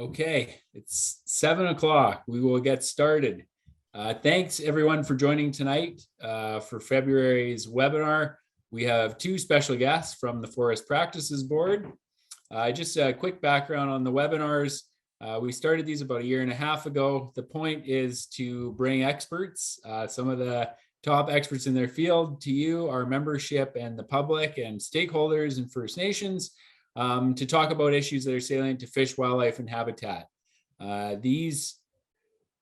Okay, it's 7 o'clock. We will get started. Thanks everyone for joining tonight for February's webinar. We have two special guests from the Forest Practices Board. Just a quick background on the webinars. We started these about a year and a half ago. The point is to bring experts, some of the top experts in their field, to you, our membership, and the public and stakeholders and First Nations, to talk about issues that are salient to fish, wildlife, and habitat. These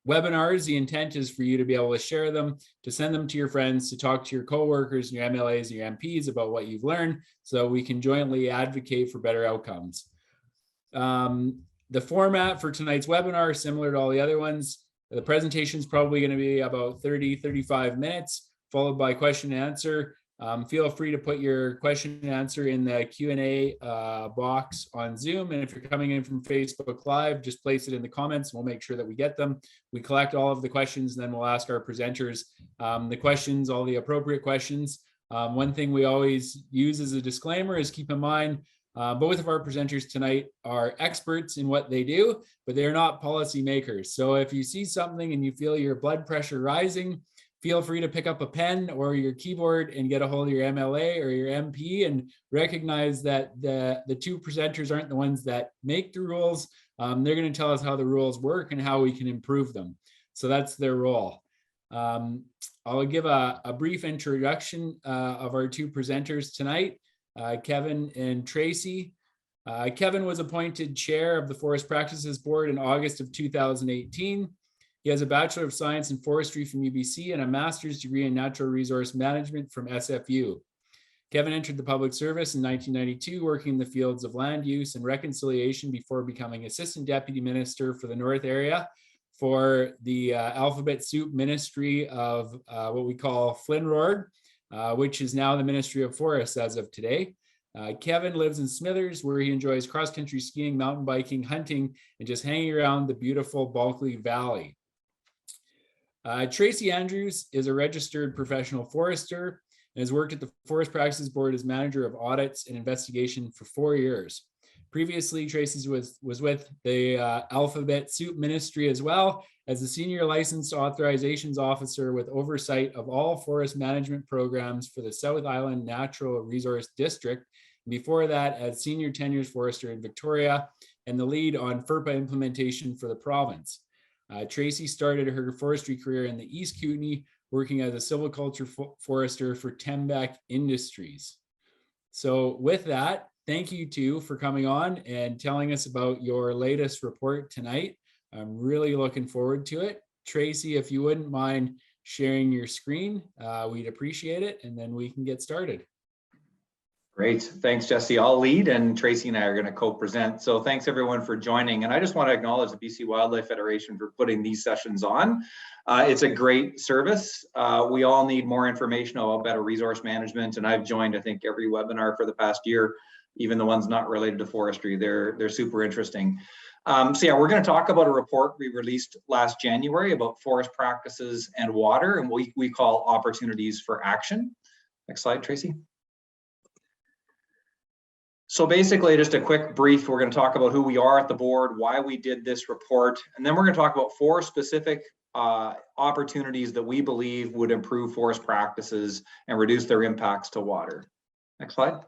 webinars, the intent is for you to be able to share them, to send them to your friends, to talk to your coworkers, your MLAs, your MPs about what you've learned, so we can jointly advocate for better outcomes. The format for tonight's webinar is similar to all the other ones. The presentation is probably going to be about 30-35 minutes, followed by question and answer. Feel free to put your question and answer in the Q&A box on Zoom. And if you're coming in from Facebook Live, just place it in the comments. We'll make sure that we get them. We collect all of the questions, and then we'll ask our presenters the questions, all the appropriate questions. One thing we always use as a disclaimer is keep in mind, both of our presenters tonight are experts in what they do, but they're not policy makers. So if you see something and you feel your blood pressure rising, feel free to pick up a pen or your keyboard and get a hold of your MLA or your MP and recognize that the two presenters aren't the ones that make the rules. They're going to tell us how the rules work and how we can improve them. So that's their role. I'll give a brief introduction of our two presenters tonight, Kevin and Tracy. Kevin was appointed chair of the Forest Practices Board in August of 2018. He has a Bachelor of Science in Forestry from UBC and a master's degree in Natural Resource Management from SFU. Kevin entered the public service in 1992, working in the fields of land use and reconciliation before becoming Assistant Deputy Minister for the North area for the Alphabet Soup Ministry of what we call Flynn-Rord, which is now the Ministry of Forests as of today. Kevin lives in Smithers, where he enjoys cross-country skiing, mountain biking, hunting, and just hanging around the beautiful Bulkley Valley. Tracy Andrews is a registered professional forester and has worked at the Forest Practices Board as manager of audits and investigation for 4 years. Previously, Tracy was with the Alphabet Soup Ministry as well as the senior licensed authorizations officer with oversight of all forest management programs for the South Island Natural Resource District. Before that, as senior tenured forester in Victoria and the lead on FERPA implementation for the province. Tracy started her forestry career in the East Kootenay, working as a silviculture forester for Tembec Industries. So with that, thank you two for coming on and telling us about your latest report tonight. I'm really looking forward to it. Tracy, if you wouldn't mind sharing your screen, we'd appreciate it, and then we can get started. Great, thanks Jesse. I'll lead and Tracy and I are going to co-present. So thanks everyone for joining. And I just want to acknowledge the BC Wildlife Federation for putting these sessions on. It's a great service. We all need more information about better resource management. And I've joined, I think, every webinar for the past year, even the ones not related to forestry. They're super interesting. So yeah, we're going to talk about a report we released last January about forest practices and water, and we call opportunities for action. Next slide, Tracy. So basically, just a quick brief, we're going to talk about who we are at the board, why we did this report, and then we're going to talk about 4 specific opportunities that we believe would improve forest practices and reduce their impacts to water. Next slide.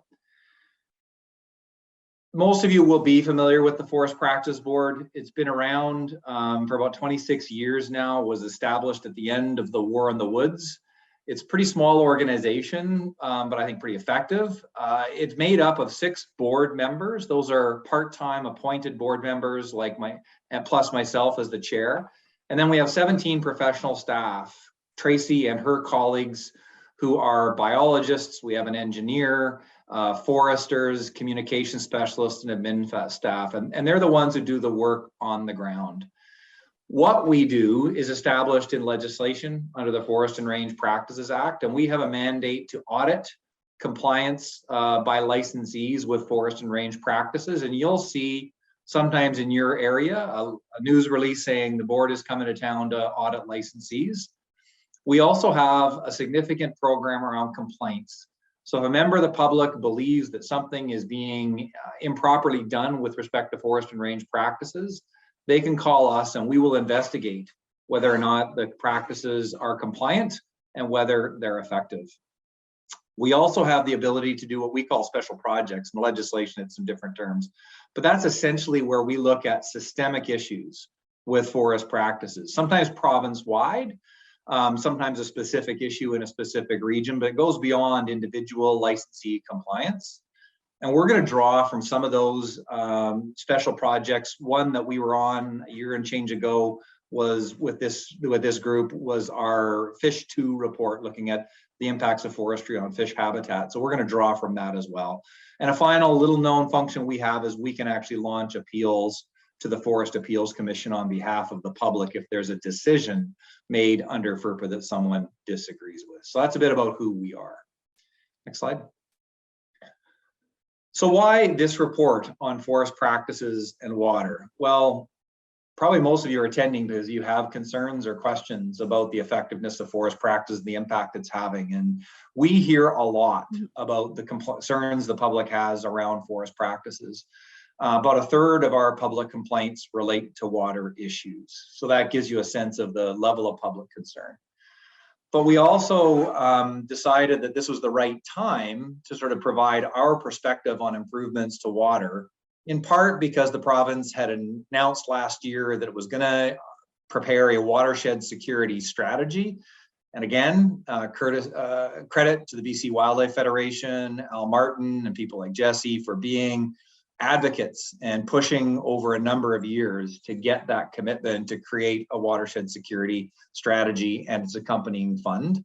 Most of you will be familiar with the Forest Practices Board. It's been around for about 26 years now, was established at the end of the War in the Woods. It's a pretty small organization, but I think pretty effective. It's made up of 6 board members. Those are part-time appointed board members like plus myself as the chair. And then we have 17 professional staff, Tracy and her colleagues who are biologists. We have an engineer, foresters, communication specialists, and admin staff. And they're the ones who do the work on the ground. What we do is established in legislation under the Forest and Range Practices Act, and we have a mandate to audit compliance by licensees with forest and range practices. And you'll see sometimes in your area a news release saying the board is coming to town to audit licensees. We also have a significant program around complaints. So if a member of the public believes that something is being improperly done with respect to forest and range practices, they can call us and we will investigate whether or not the practices are compliant and whether they're effective. We also have the ability to do what we call special projects. In legislation, it's some different terms, but that's essentially where we look at systemic issues with forest practices, sometimes province-wide, sometimes a specific issue in a specific region, but it goes beyond individual licensee compliance. And we're going to draw from some of those special projects. One that we were on a year and change ago was with this group was our Fish 2 report, looking at the impacts of forestry on fish habitat. So we're going to draw from that as well. And a final little known function we have is we can actually launch appeals to the Forest Appeals Commission on behalf of the public if there's a decision made under FERPA that someone disagrees with. So that's a bit about who we are. Next slide. So why this report on forest practices and water? Well, probably most of you are attending because you have concerns or questions about the effectiveness of forest practice and the impact it's having. And we hear a lot about the concerns the public has around forest practices. About a third of our public complaints relate to water issues. So that gives you a sense of the level of public concern. But we also decided that this was the right time to sort of provide our perspective on improvements to water, in part because the province had announced last year that it was going to prepare a watershed security strategy. And again, credit to the BC Wildlife Federation, Al Martin, and people like Jesse for being advocates and pushing over a number of years to get that commitment to create a watershed security strategy and its accompanying fund.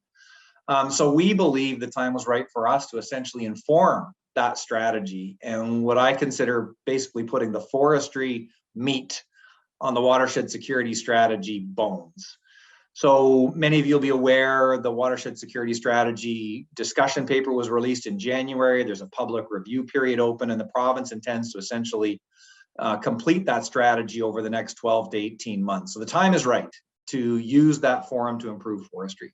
So we believe the time was right for us to essentially inform that strategy and what I consider basically putting the forestry meat on the watershed security strategy bones. So many of you will be aware the watershed security strategy discussion paper was released in January. There's a public review period open, and the province intends to essentially complete that strategy over the next 12 to 18 months. So the time is right to use that forum to improve forestry.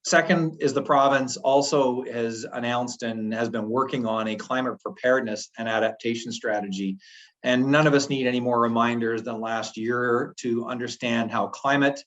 Second is the province also has announced and has been working on a climate preparedness and adaptation strategy. And none of us need any more reminders than last year to understand how climate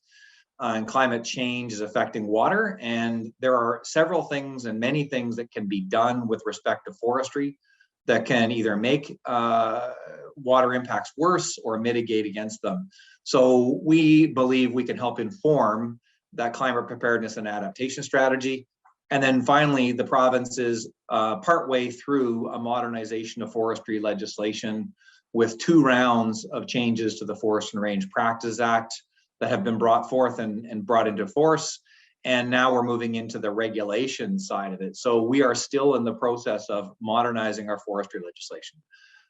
and climate change is affecting water. And there are several things and many things that can be done with respect to forestry that can either make water impacts worse or mitigate against them. So we believe we can help inform that climate preparedness and adaptation strategy. And then finally, the province is partway through a modernization of forestry legislation with 2 rounds of changes to the Forest and Range Practices Act that have been brought forth and brought into force. And now we're moving into the regulation side of it. So we are still in the process of modernizing our forestry legislation.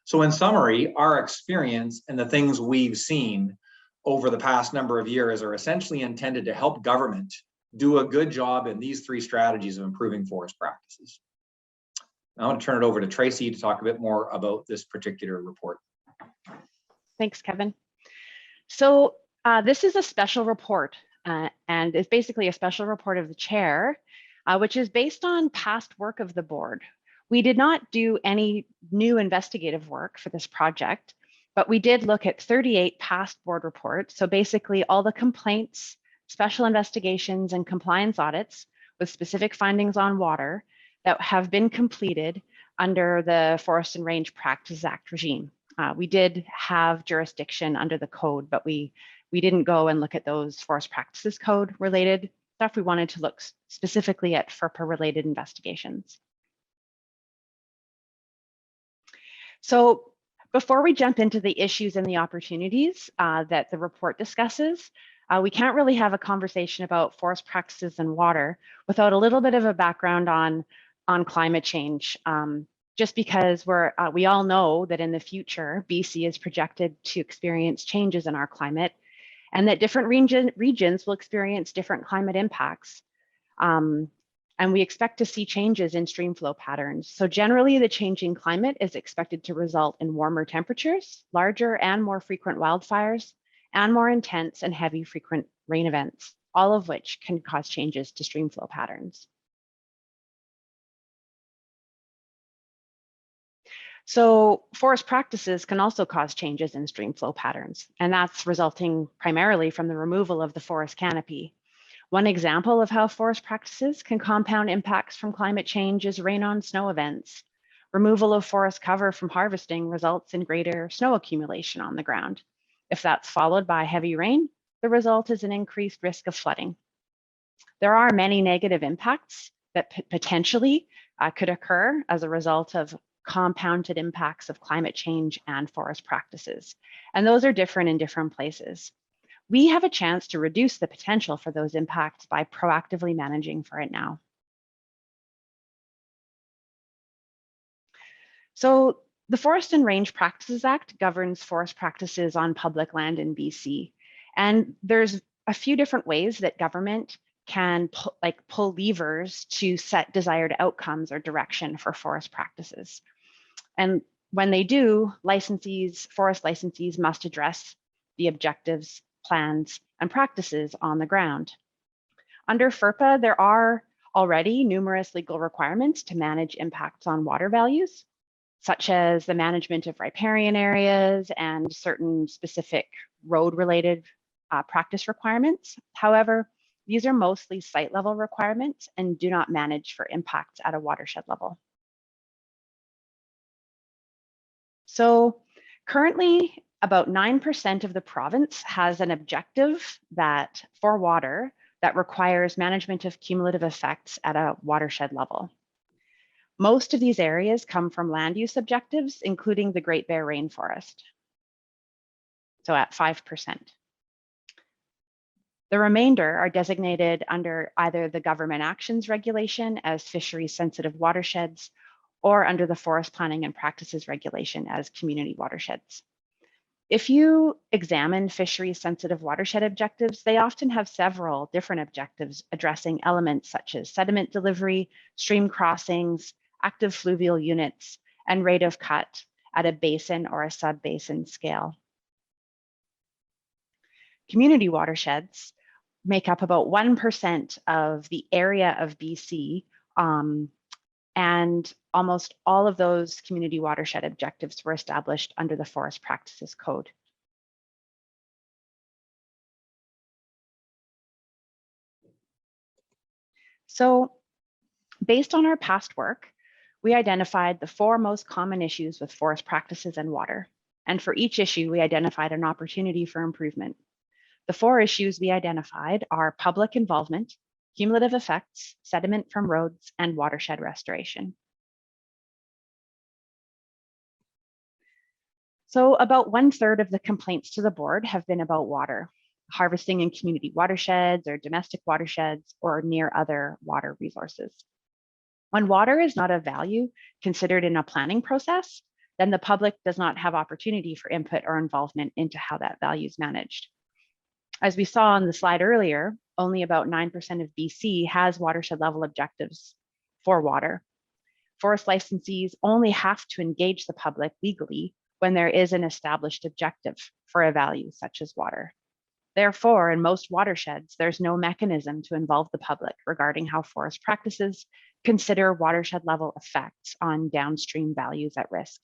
So in summary, our experience and the things we've seen over the past number of years are essentially intended to help government do a good job in these 3 strategies of improving forest practices. I want to turn it over to Tracy to talk a bit more about this particular report. Thanks, Kevin. So this is a special report and it's basically a special report of the chair, which is based on past work of the board. We did not do any new investigative work for this project, but we did look at 38 past board reports. So basically all the complaints, special investigations, and compliance audits with specific findings on water that have been completed under the Forest and Range Practices Act regime. We did have jurisdiction under the code, but we didn't go and look at those forest practices code related stuff. We wanted to look specifically at FERPA related investigations. So before we jump into the issues and the opportunities that the report discusses, we can't really have a conversation about forest practices and water without a little bit of a background on climate change. Just because we all know that in the future, BC is projected to experience changes in our climate and that different regions will experience different climate impacts. And we expect to see changes in stream flow patterns. So generally, the changing climate is expected to result in warmer temperatures, larger and more frequent wildfires, and more intense and heavy frequent rain events, all of which can cause changes to stream flow patterns. So forest practices can also cause changes in stream flow patterns, and that's resulting primarily from the removal of the forest canopy. One example of how forest practices can compound impacts from climate change is rain on snow events. Removal of forest cover from harvesting results in greater snow accumulation on the ground. If that's followed by heavy rain, the result is an increased risk of flooding. There are many negative impacts that potentially could occur as a result of compounded impacts of climate change and forest practices. And those are different in different places. We have a chance to reduce the potential for those impacts by proactively managing for it now. So the Forest and Range Practices Act governs forest practices on public land in BC. And there's a few different ways that government can pull levers to set desired outcomes or direction for forest practices. And when they do, forest licensees must address the objectives, plans, and practices on the ground. Under FERPA, there are already numerous legal requirements to manage impacts on water values, such as the management of riparian areas and certain specific road-related practice requirements. However, these are mostly site-level requirements and do not manage for impacts at a watershed level. So currently, about 9% of the province has an objective for water that requires management of cumulative effects at a watershed level. Most of these areas come from land use objectives, including the Great Bear Rainforest, so at 5%. The remainder are designated under either the Government Actions Regulation as fisheries-sensitive watersheds or under the Forest Planning and Practices Regulation as community watersheds. If you examine fisheries-sensitive watershed objectives, they often have several different objectives addressing elements such as sediment delivery, stream crossings, active fluvial units, and rate of cut at a basin or a sub-basin scale. Community watersheds make up about 1% of the area of BC, and almost all of those community watershed objectives were established under the Forest Practices Code. So, based on our past work, we identified the 4 most common issues with forest practices and water. And for each issue, we identified an opportunity for improvement. The 4 issues we identified are public involvement, cumulative effects, sediment from roads, and watershed restoration. So about 1/3 of the complaints to the board have been about water, harvesting in community watersheds or domestic watersheds or near other water resources. When water is not of value considered in a planning process, then the public does not have opportunity for input or involvement into how that value is managed. As we saw on the slide earlier, only about 9% of BC has watershed level objectives for water. Forest licensees only have to engage the public legally when there is an established objective for a value such as water. Therefore, in most watersheds, there's no mechanism to involve the public regarding how forest practices consider watershed level effects on downstream values at risk.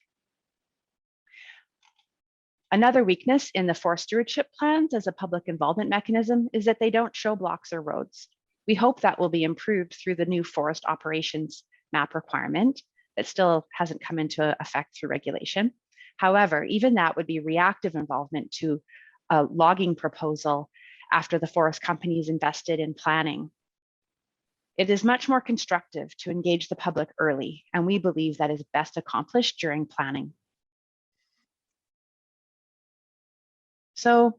Another weakness in the forest stewardship plans as a public involvement mechanism is that they don't show blocks or roads. We hope that will be improved through the new forest operations map requirement that still hasn't come into effect through regulation. However, even that would be reactive involvement to a logging proposal after the forest companies invested in planning. It is much more constructive to engage the public early, and we believe that is best accomplished during planning. So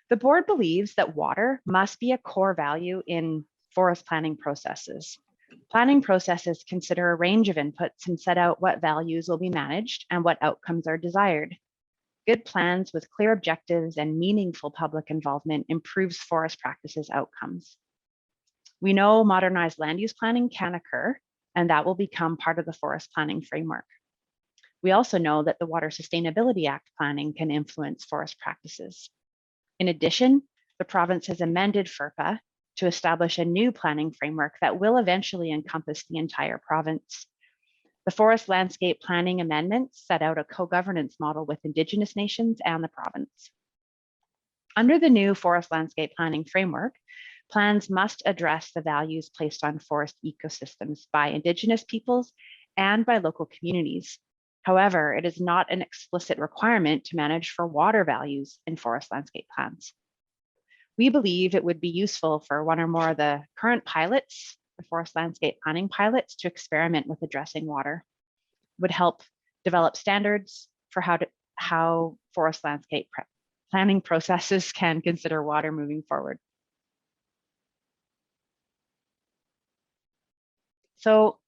the board believes that water must be a core value in forest planning processes. Planning processes consider a range of inputs and set out what values will be managed and what outcomes are desired. Good plans with clear objectives and meaningful public involvement improves forest practices outcomes. We know modernized land use planning can occur, and that will become part of the forest planning framework. We also know that the Water Sustainability Act planning can influence forest practices. In addition, the province has amended FERPA to establish a new planning framework that will eventually encompass the entire province. The Forest Landscape Planning Amendments set out a co-governance model with Indigenous nations and the province. Under the new Forest Landscape Planning Framework, plans must address the values placed on forest ecosystems by Indigenous peoples and by local communities. However, it is not an explicit requirement to manage for water values in forest landscape plans. We believe it would be useful for one or more of the current pilots, the forest landscape planning pilots, to experiment with addressing water. It would help develop standards for how forest landscape planning processes can consider water moving forward. So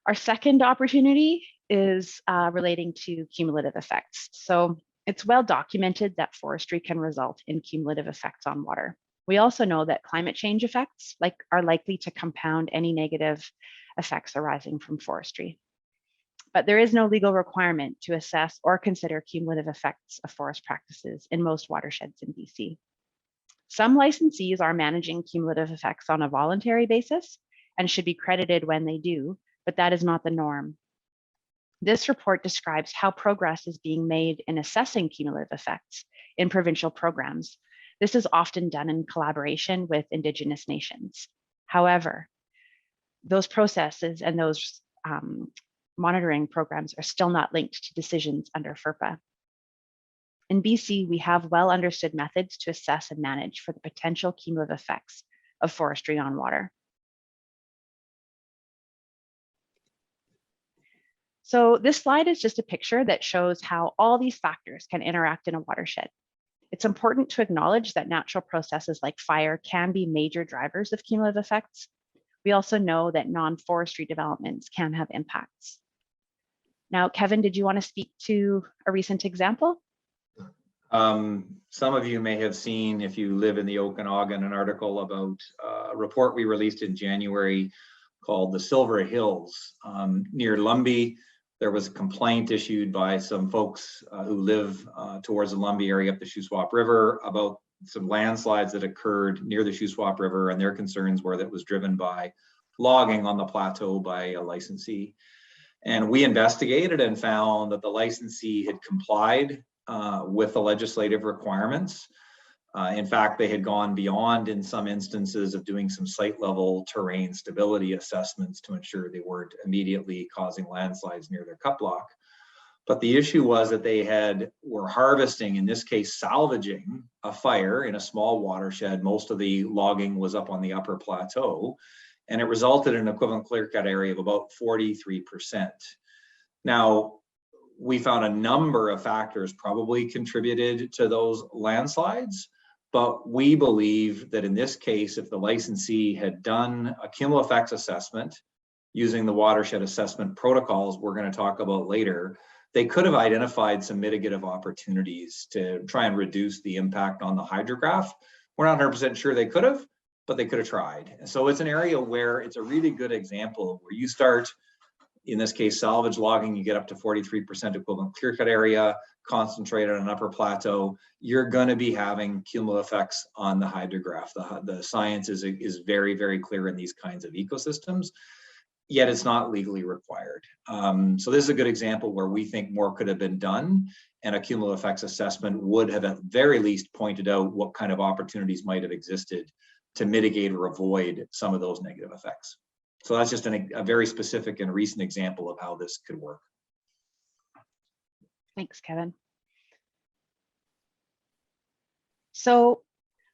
our second opportunity is relating to cumulative effects. So it's well documented that forestry can result in cumulative effects on water. We also know that climate change effects are likely to compound any negative effects arising from forestry. But there is no legal requirement to assess or consider cumulative effects of forest practices in most watersheds in BC. Some licensees are managing cumulative effects on a voluntary basis and should be credited when they do, but that is not the norm. This report describes how progress is being made in assessing cumulative effects in provincial programs. This is often done in collaboration with Indigenous nations. However, those processes and those monitoring programs are still not linked to decisions under FERPA. In BC, we have well understood methods to assess and manage for the potential cumulative effects of forestry on water. So this slide is just a picture that shows how all these factors can interact in a watershed. It's important to acknowledge that natural processes like fire can be major drivers of cumulative effects. We also know that non-forestry developments can have impacts. Now, Kevin, did you want to speak to a recent example? Some of you may have seen, if you live in the Okanagan, an article about a report we released in January called the Silver Hills. Near Lumbee, there was a complaint issued by some folks who live towards the Lumbee area up the Shuswap River about some landslides that occurred near the Shuswap River, and their concerns were that it was driven by logging on the plateau by a licensee. And we investigated and found that the licensee had complied with the legislative requirements. In fact, they had gone beyond in some instances of doing some site level terrain stability assessments to ensure they weren't immediately causing landslides near their cut block. But the issue was that they were harvesting, in this case, salvaging a fire in a small watershed. Most of the logging was up on the upper plateau, and it resulted in an equivalent clear cut area of about 43%. Now, we found a number of factors probably contributed to those landslides, but we believe that in this case, if the licensee had done a cumulative effects assessment using the watershed assessment protocols we're going to talk about later, they could have identified some mitigative opportunities to try and reduce the impact on the hydrograph. We're not 100% sure they could have, but they could have tried. And so it's an area where it's a really good example where you start, in this case, salvage logging, you get up to 43% equivalent clear cut area, concentrated on an upper plateau, you're going to be having cumulative effects on the hydrograph. The science is very, very clear in these kinds of ecosystems, yet it's not legally required. So this is a good example where we think more could have been done, and a cumulative effects assessment would have at very least pointed out what kind of opportunities might have existed to mitigate or avoid some of those negative effects. So that's just a very specific and recent example of how this could work. Thanks, Kevin. So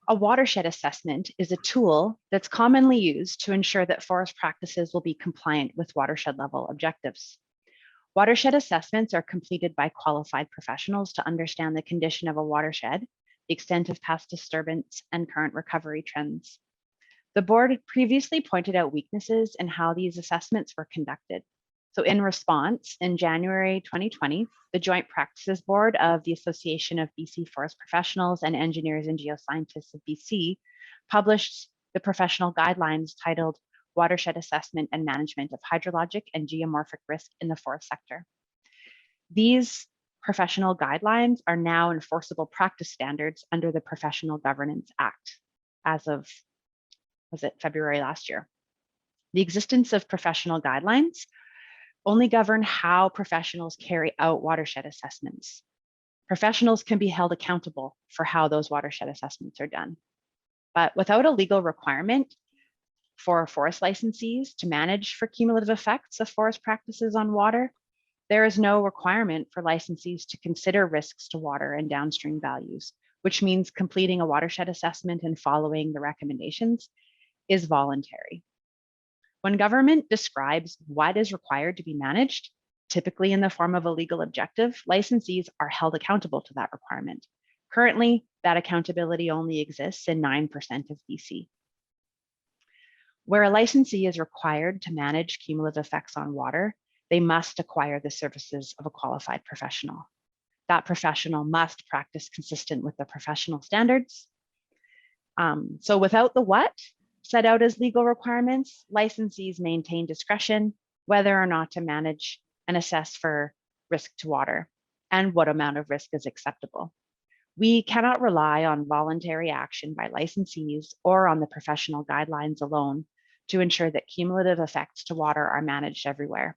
a watershed assessment is a tool that's commonly used to ensure that forest practices will be compliant with watershed level objectives. Watershed assessments are completed by qualified professionals to understand the condition of a watershed, the extent of past disturbance, and current recovery trends. The board had previously pointed out weaknesses in how these assessments were conducted. So in response, in January 2020, the Joint Practices Board of the Association of BC Forest Professionals and Engineers and Geoscientists of BC published the professional guidelines titled Watershed Assessment and Management of Hydrologic and Geomorphic Risk in the Forest Sector. These professional guidelines are now enforceable practice standards under the Professional Governance Act as of, was it February last year? The existence of professional guidelines only govern how professionals carry out watershed assessments. Professionals can be held accountable for how those watershed assessments are done. But without a legal requirement for forest licensees to manage for cumulative effects of forest practices on water, there is no requirement for licensees to consider risks to water and downstream values, which means completing a watershed assessment and following the recommendations is voluntary. When government describes what is required to be managed, typically in the form of a legal objective, licensees are held accountable to that requirement. Currently, that accountability only exists in 9% of BC. Where a licensee is required to manage cumulative effects on water, they must acquire the services of a qualified professional. That professional must practice consistent with the professional standards. So without the what set out as legal requirements, licensees maintain discretion whether or not to manage and assess for risk to water and what amount of risk is acceptable. We cannot rely on voluntary action by licensees or on the professional guidelines alone to ensure that cumulative effects to water are managed everywhere.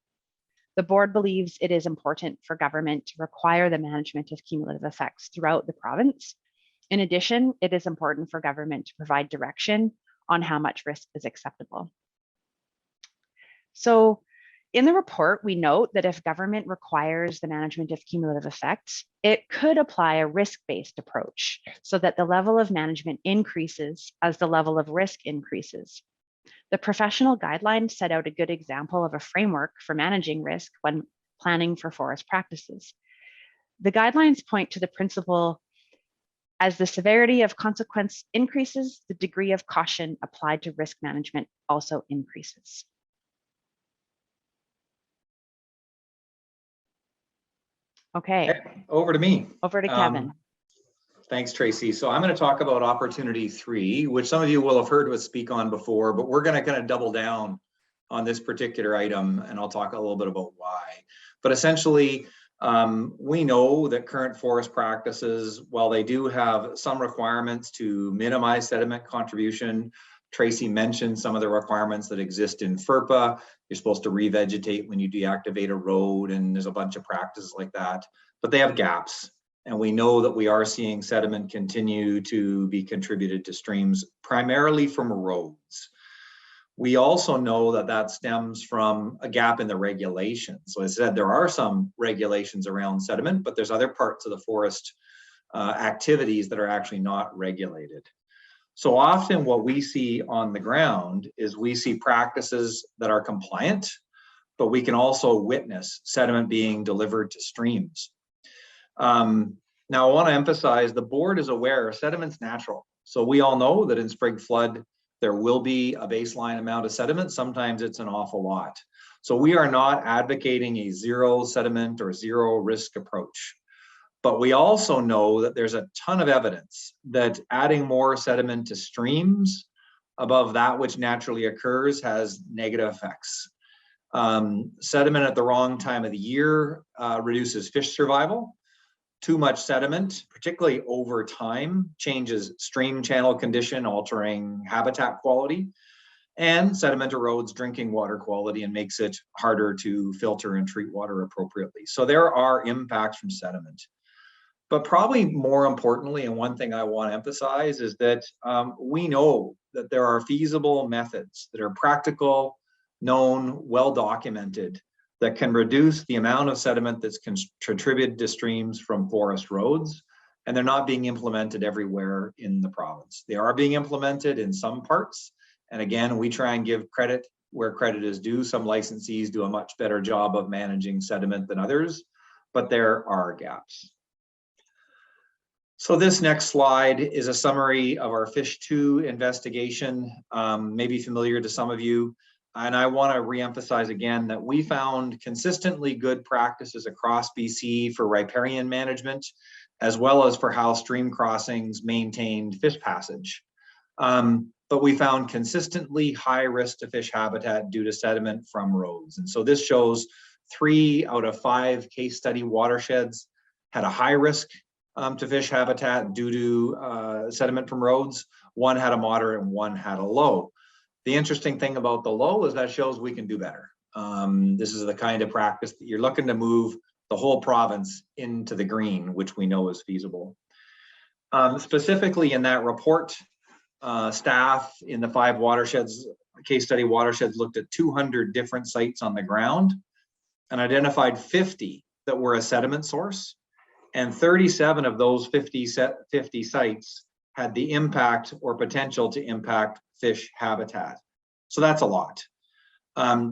The board believes it is important for government to require the management of cumulative effects throughout the province. In addition, it is important for government to provide direction on how much risk is acceptable. So in the report, we note that if government requires the management of cumulative effects, it could apply a risk-based approach so that the level of management increases as the level of risk increases. The professional guidelines set out a good example of a framework for managing risk when planning for forest practices. The guidelines point to the principle as the severity of consequence increases, the degree of caution applied to risk management also increases. Okay, Over to me. over to Kevin. Thanks, Tracy. So I'm going to talk about opportunity 3, which some of you will have heard us speak on before, but we're going to kind of double down on this particular item, and I'll talk a little bit about why. But essentially, we know that current forest practices, while they do have some requirements to minimize sediment contribution, Tracy mentioned some of the requirements that exist in FERPA. You're supposed to revegetate when you deactivate a road, and there's a bunch of practices like that, but they have gaps. And we know that we are seeing sediment continue to be contributed to streams, primarily from roads. We also know that that stems from a gap in the regulations. So as I said, there are some regulations around sediment, but there's other parts of the forest activities that are actually not regulated. So often what we see on the ground is we see practices that are compliant, but we can also witness sediment being delivered to streams. Now I want to emphasize the board is aware sediment's natural. So we all know that in spring flood, there will be a baseline amount of sediment. Sometimes it's an awful lot. So we are not advocating a zero sediment or zero risk approach. But we also know that there's a ton of evidence that adding more sediment to streams above that which naturally occurs has negative effects. Sediment at the wrong time of the year reduces fish survival. Too much sediment, particularly over time, changes stream channel condition, altering habitat quality. And sediment erodes drinking water quality and makes it harder to filter and treat water appropriately. So there are impacts from sediment. But probably more importantly, and one thing I want to emphasize is that we know that there are feasible methods that are practical, known, well documented, that can reduce the amount of sediment that's contributed to streams from forest roads, and they're not being implemented everywhere in the province. They are being implemented in some parts, and again, we try and give credit where credit is due. Some licensees do a much better job of managing sediment than others, but there are gaps. So this next slide is a summary of our Fish 2 investigation, maybe familiar to some of you. And I want to reemphasize again that we found consistently good practices across BC for riparian management, as well as for how stream crossings maintained fish passage. But we found consistently high risk to fish habitat due to sediment from roads. And so this shows 3 out of 5 case study watersheds had a high risk to fish habitat due to sediment from roads. 1 had a moderate and 1 had a low. The interesting thing about the low is that shows we can do better. This is the kind of practice that you're looking to move the whole province into the green, which we know is feasible. Specifically in that report, staff in the 5 watersheds, case study watersheds, looked at 200 different sites on the ground and identified 50 that were a sediment source. And 37 of those 50 sites had the impact or potential to impact fish habitat. So that's a lot.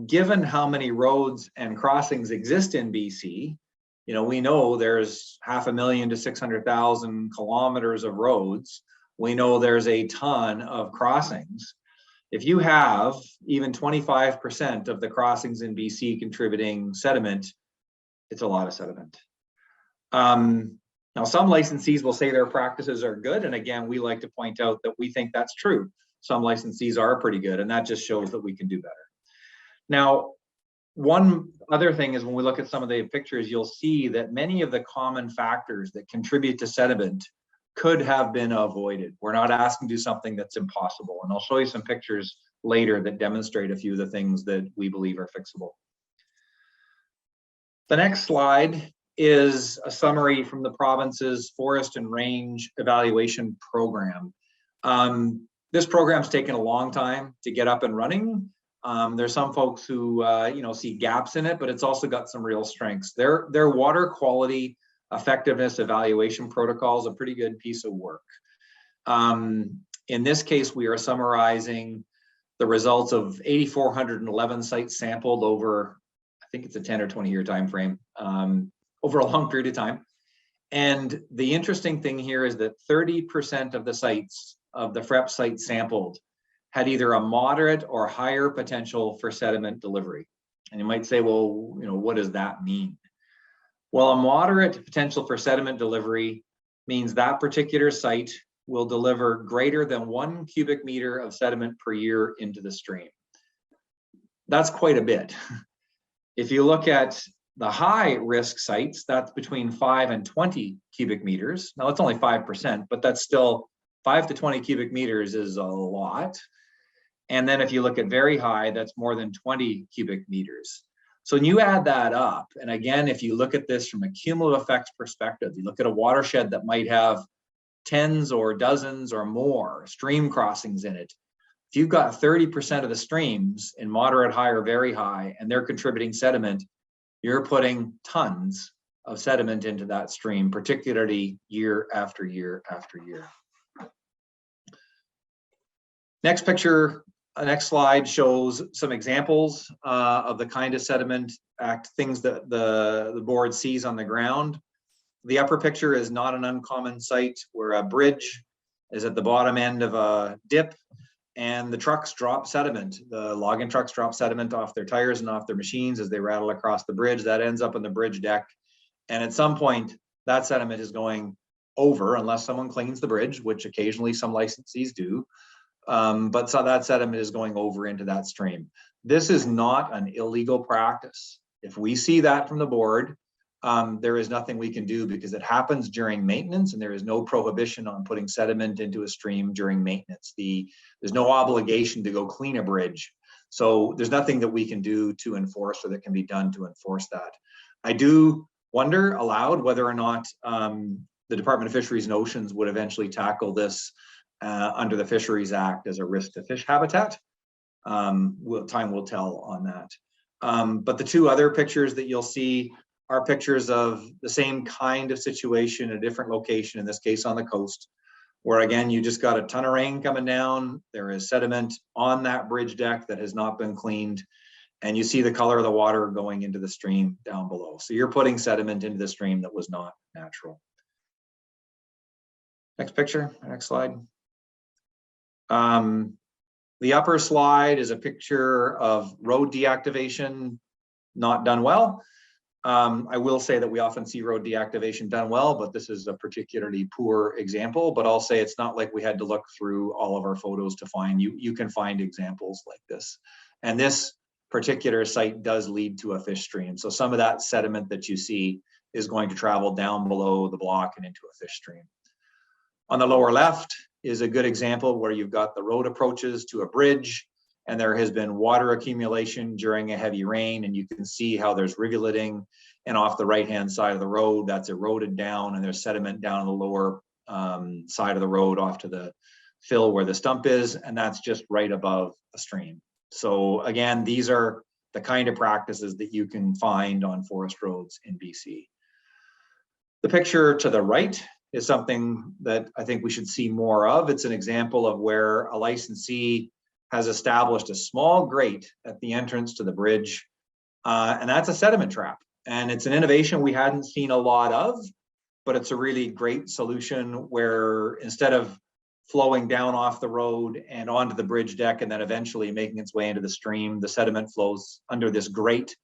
Given how many roads and crossings exist in BC, you know, we know there's 500,000 to 600,000 kilometers of roads. We know there's a ton of crossings. If you have even 25% of the crossings in BC contributing sediment, it's a lot of sediment. Now, some licensees will say their practices are good. And again, we like to point out that we think that's true. Some licensees are pretty good, and that just shows that we can do better. Now, one other thing is when we look at some of the pictures, you'll see that many of the common factors that contribute to sediment could have been avoided. We're not asking to do something that's impossible. And I'll show you some pictures later that demonstrate a few of the things that we believe are fixable. The next slide is a summary from the province's forest and range evaluation program. This program's taken a long time to get up and running. There's some folks who see gaps in it, but it's also got some real strengths. Their water quality effectiveness evaluation protocol is a pretty good piece of work. In this case, we are summarizing the results of 8,411 sites sampled over, I think it's a 10 or 20 year time frame, over a long period of time. And the interesting thing here is that 30% of the sites, of the FREP sites sampled, had either a moderate or higher potential for sediment delivery. And you might say, well, what does that mean? Well, a moderate potential for sediment delivery means that particular site will deliver greater than 1 cubic meter of sediment per year into the stream. That's quite a bit. If you look at the high risk sites, that's between 5 and 20 cubic meters. Now it's only 5%, but that's still 5 to 20 cubic meters is a lot. And then if you look at very high, that's more than 20 cubic meters. So when you add that up, and again, if you look at this from a cumulative effects perspective, you look at a watershed that might have tens or dozens or more stream crossings in it. If you've got 30% of the streams in moderate, high, or very high, and they're contributing sediment, you're putting tons of sediment into that stream, particularly year after year after year. Next picture, next slide shows some examples of the kind of sediment things that the board sees on the ground. The upper picture is not an uncommon site where a bridge is at the bottom end of a dip and the trucks drop sediment. The logging trucks drop sediment off their tires and off their machines as they rattle across the bridge. That ends up on the bridge deck. And at some point, that sediment is going over, unless someone cleans the bridge, which occasionally some licensees do. But so that sediment is going over into that stream. This is not an illegal practice. If we see that from the board, there is nothing we can do because it happens during maintenance and there is no prohibition on putting sediment into a stream during maintenance. There's no obligation to go clean a bridge. So there's nothing that we can do to enforce or that can be done to enforce that. I do wonder aloud whether or not the Department of Fisheries and Oceans would eventually tackle this under the Fisheries Act as a risk to fish habitat. Time will tell on that. But the two other pictures that you'll see are pictures of the same kind of situation, a different location, in this case on the coast, where again, you just got a ton of rain coming down. There is sediment on that bridge deck that has not been cleaned. And you see the color of the water going into the stream down below. So you're putting sediment into the stream that was not natural. Next picture, next slide. The upper slide is a picture of road deactivation not done well. I will say that we often see road deactivation done well, but this is a particularly poor example. But I'll say it's not like we had to look through all of our photos to find, you can find examples like this. And this particular site does lead to a fish stream. So some of that sediment that you see is going to travel down below the block and into a fish stream. On the lower left is a good example where you've got the road approaches to a bridge and there has been water accumulation during a heavy rain, and you can see how there's rivuleting, and off the right-hand side of the road, that's eroded down, and there's sediment down the lower side of the road off to the fill where the stump is, and that's just right above a stream. So again, these are the kind of practices that you can find on forest roads in BC. The picture to the right is something that I think we should see more of. It's an example of where a licensee has established a small grate at the entrance to the bridge, and that's a sediment trap. And it's an innovation we hadn't seen a lot of, but it's a really great solution where instead of flowing down off the road and onto the bridge deck and then eventually making its way into the stream, the sediment flows under this grate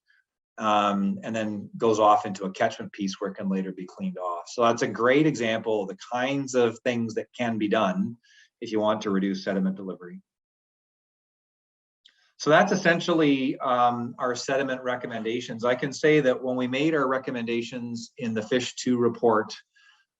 and then goes off into a catchment piece where it can later be cleaned off. So that's a great example of the kinds of things that can be done if you want to reduce sediment delivery. So that's essentially our sediment recommendations. I can say that when we made our recommendations in the Fish 2 report,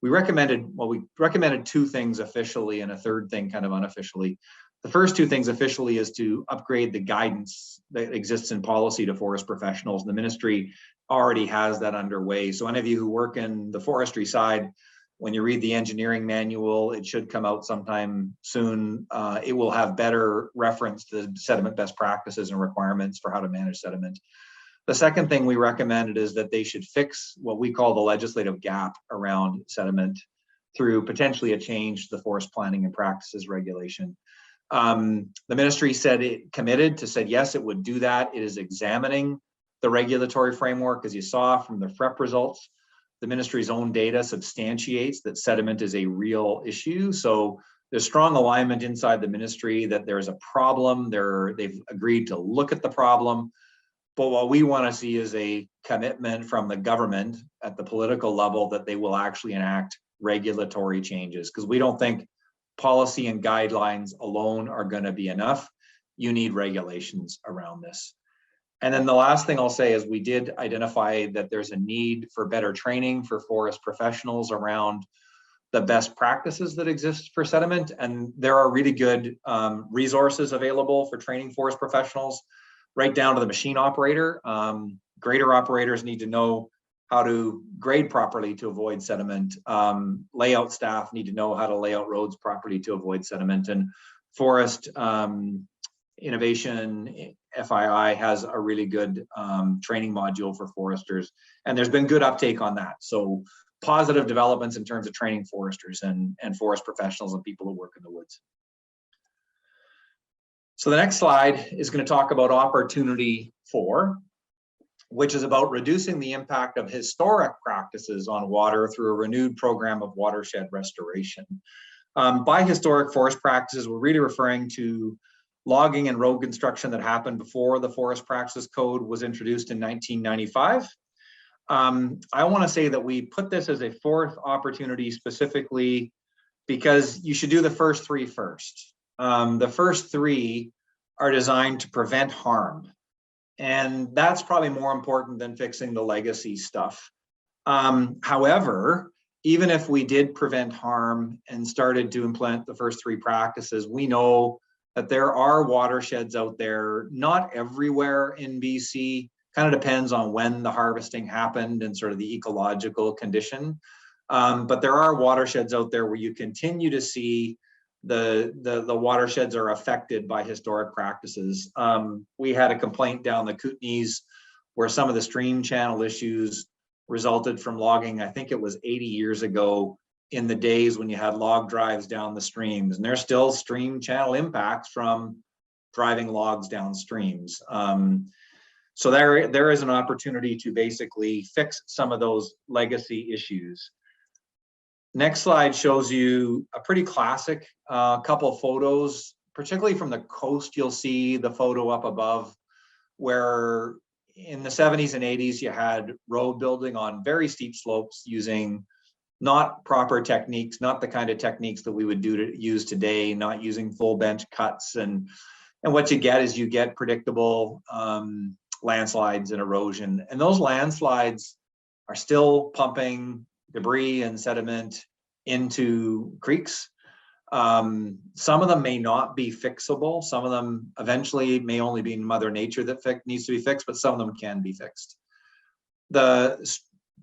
we recommended two things officially and a third thing kind of unofficially. The first two things officially is to upgrade the guidance that exists in policy to forest professionals. The ministry already has that underway. So any of you who work in the forestry side, when you read the engineering manual, it should come out sometime soon. It will have better reference to sediment best practices and requirements for how to manage sediment. The second thing we recommended is that they should fix what we call the legislative gap around sediment through potentially a change to the forest planning and practices regulation. The ministry said it said yes, it would do that. It is examining the regulatory framework. As you saw from the FREP results, the ministry's own data substantiates that sediment is a real issue. So there's strong alignment inside the ministry that there's a problem. They've agreed to look at the problem. But what we want to see is a commitment from the government at the political level that they will actually enact regulatory changes, because we don't think policy and guidelines alone are going to be enough. You need regulations around this. And then the last thing I'll say is we did identify that there's a need for better training for forest professionals around the best practices that exist for sediment. And there are really good resources available for training forest professionals, right down to the machine operator. Grader operators need to know how to grade properly to avoid sediment. Layout staff need to know how to lay out roads properly to avoid sediment. And forest innovation, FII, has a really good training module for foresters. And there's been good uptake on that. So positive developments in terms of training foresters and forest professionals and people who work in the woods. So the next slide is going to talk about opportunity 4, which is about reducing the impact of historic practices on water through a renewed program of watershed restoration. By historic forest practices, we're really referring to logging and road construction that happened before the Forest Practices Code was introduced in 1995. I want to say that we put this as a fourth opportunity specifically because you should do the first 3 first. The first 3 are designed to prevent harm. And that's probably more important than fixing the legacy stuff. However, even if we did prevent harm and started to implement the first 3 practices, we know that there are watersheds out there, not everywhere in BC, kind of depends on when the harvesting happened and sort of the ecological condition. But there are watersheds out there where you continue to see the watersheds are affected by historic practices. We had a complaint down the Kootenays where some of the stream channel issues resulted from logging. I think it was 80 years ago, in the days when you had log drives down the streams, and there's still stream channel impacts from driving logs down streams. So there is an opportunity to basically fix some of those legacy issues. Next slide shows you a pretty classic couple of photos, particularly from the coast. You'll see the photo up above where in the 70s and 80s, you had road building on very steep slopes using not proper techniques, not the kind of techniques that we would use today, not using full bench cuts. And what you get is you get predictable landslides and erosion. And those landslides are still pumping debris and sediment into creeks. Some of them may not be fixable. Some of them eventually may only be Mother Nature that needs to be fixed, but some of them can be fixed. The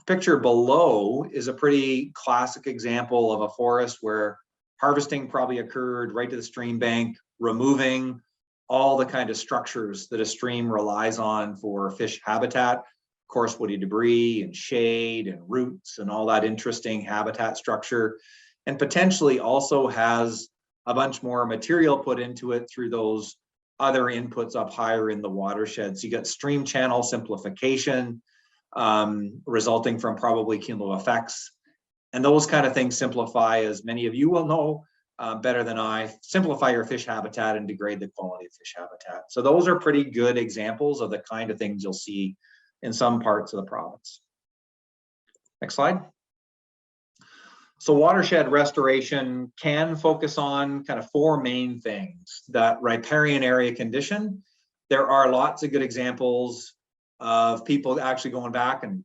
picture below is a pretty classic example of a forest where harvesting probably occurred right to the stream bank, removing all the kind of structures that a stream relies on for fish habitat, coarse woody debris and shade and roots and all that interesting habitat structure, and potentially also has a bunch more material put into it through those other inputs up higher in the watershed. So you get stream channel simplification resulting from probably cumulative effects. And those kind of things simplify, as many of you will know better than I, simplify your fish habitat and degrade the quality of fish habitat. So those are pretty good examples of the kind of things you'll see in some parts of the province. Next slide. So watershed restoration can focus on kind of four main things. That riparian area condition. There are lots of good examples of people actually going back and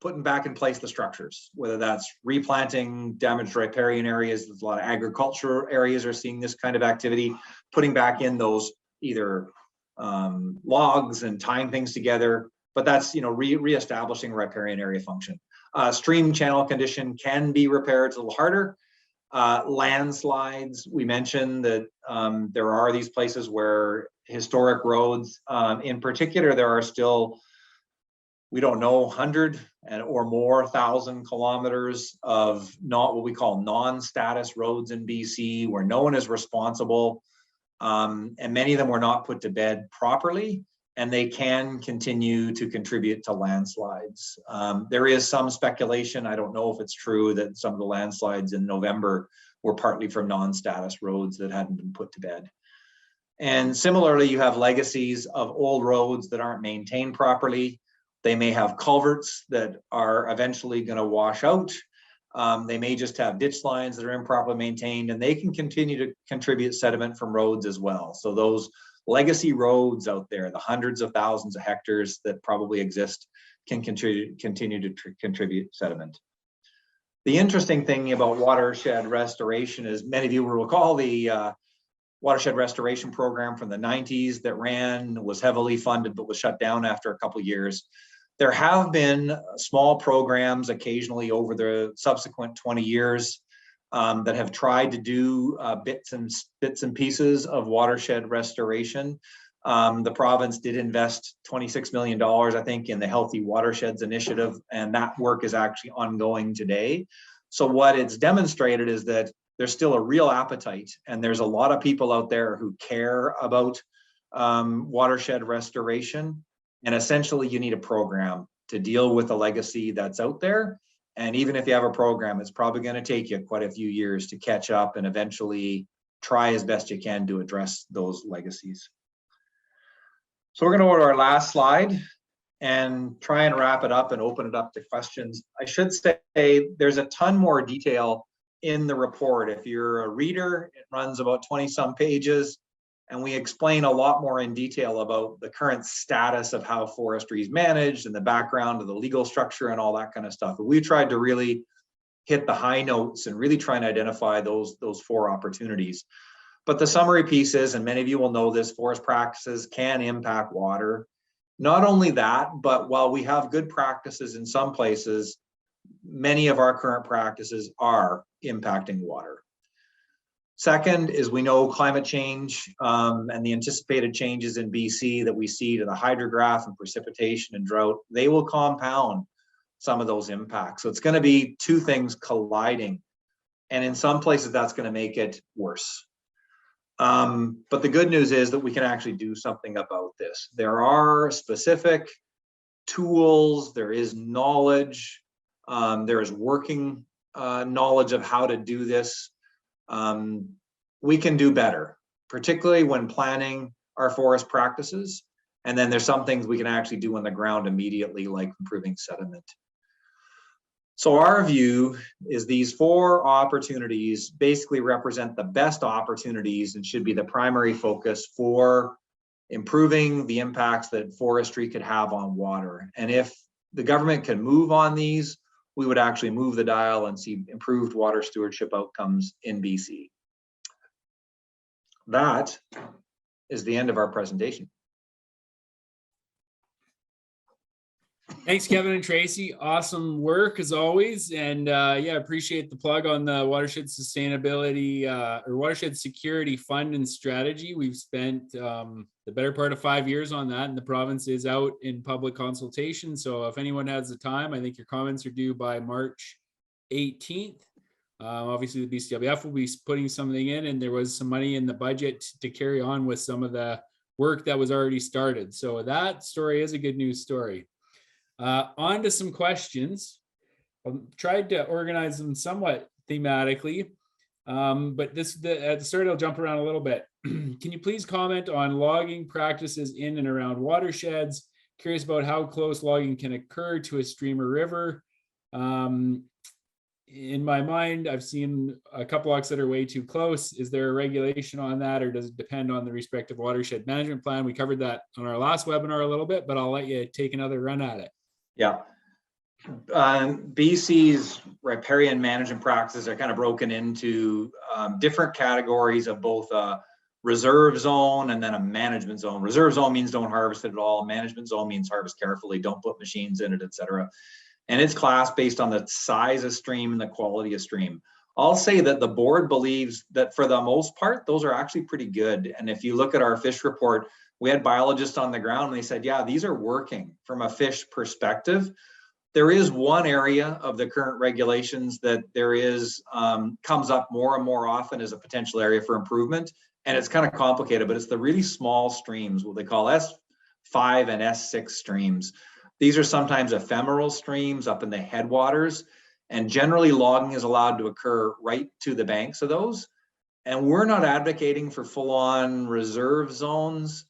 putting back in place the structures, whether that's replanting damaged riparian areas. There's a lot of agricultural areas are seeing this kind of activity, putting back in those either logs and tying things together, but that's, you know, reestablishing riparian area function. Stream channel condition can be repaired. It's a little harder. Landslides, we mentioned that there are these places where historic roads, in particular, there are still, we don't know, 100 or more thousand kilometers of not what we call non-status roads in BC, where no one is responsible, and many of them were not put to bed properly, and they can continue to contribute to landslides. There is some speculation, I don't know if it's true, that some of the landslides in November were partly from non-status roads that hadn't been put to bed. And similarly, you have legacies of old roads that aren't maintained properly. They may have culverts that are eventually going to wash out. They may just have ditch lines that are improperly maintained, and they can continue to contribute sediment from roads as well. So those legacy roads out there, the hundreds of thousands of hectares that probably exist, can continue to contribute sediment. The interesting thing about watershed restoration is many of you will recall the watershed restoration program from the 90s that was heavily funded, but was shut down after a couple of years. There have been small programs occasionally over the subsequent 20 years that have tried to do bits and pieces of watershed restoration. The province did invest $26 million, I think, in the Healthy Watersheds Initiative, and that work is actually ongoing today. So what it's demonstrated is that there's still a real appetite, and there's a lot of people out there who care about watershed restoration. And essentially, you need a program to deal with the legacy that's out there. And even if you have a program, it's probably going to take you quite a few years to catch up and eventually try as best you can to address those legacies. So we're going to go to our last slide and try and wrap it up and open it up to questions. I should say there's a ton more detail in the report. If you're a reader, it runs about 20 some pages, and we explain a lot more in detail about the current status of how forestry is managed and the background of the legal structure and all that kind of stuff. But we tried to really hit the high notes and really try and identify those four opportunities. But the summary piece is, and many of you will know this, forest practices can impact water. Not only that, but while we have good practices in some places, many of our current practices are impacting water. Second is, we know climate change and the anticipated changes in BC that we see to the hydrograph and precipitation and drought, they will compound some of those impacts. So it's going to be two things colliding. And in some places, that's going to make it worse. But the good news is that we can actually do something about this. There are specific tools, there is knowledge, there is working knowledge of how to do this. We can do better, particularly when planning our forest practices. And then there's some things we can actually do on the ground immediately, like improving sediment. So our view is these four opportunities basically represent the best opportunities and should be the primary focus for improving the impacts that forestry could have on water. And if the government can move on these, we would actually move the dial and see improved water stewardship outcomes in BC. that is the end of our presentation. Thanks, Kevin and Tracy. Awesome work as always. And yeah, appreciate the plug on the Watershed Sustainability or Watershed Security Fund and Strategy. We've spent the better part of 5 years on that, and the province is out in public consultation. So if anyone has the time, I think your comments are due by March 18th. Obviously, the BCWF will be putting something in, and there was some money in the budget to carry on with some of the work that was already started. So that story is a good news story. On to some questions. I tried to organize them somewhat thematically, but at the start, I'll jump around a little bit. Can you please comment on logging practices in and around watersheds? Curious about how close logging can occur to a stream or river. In my mind, I've seen a couple blocks that are way too close. Is there a regulation on that, or does it depend on the respective watershed management plan? We covered that on our last webinar a little bit, but I'll let you take another run at it. Yeah. BC's riparian management practices are kind of broken into different categories of both a reserve zone and then a management zone. Reserve zone means don't harvest it at all. Management zone means harvest carefully, don't put machines in it, etc. And it's classed based on the size of stream and the quality of stream. I'll say that the board believes that for the most part, those are actually pretty good. And if you look at our fish report, we had biologists on the ground and they said, yeah, these are working from a fish perspective. There is one area of the current regulations that there is comes up more and more often as a potential area for improvement. And it's kind of complicated, but it's the really small streams, what they call S5 and S6 streams. These are sometimes ephemeral streams up in the headwaters, and generally logging is allowed to occur right to the banks of those. And we're not advocating for full-on reserve zones.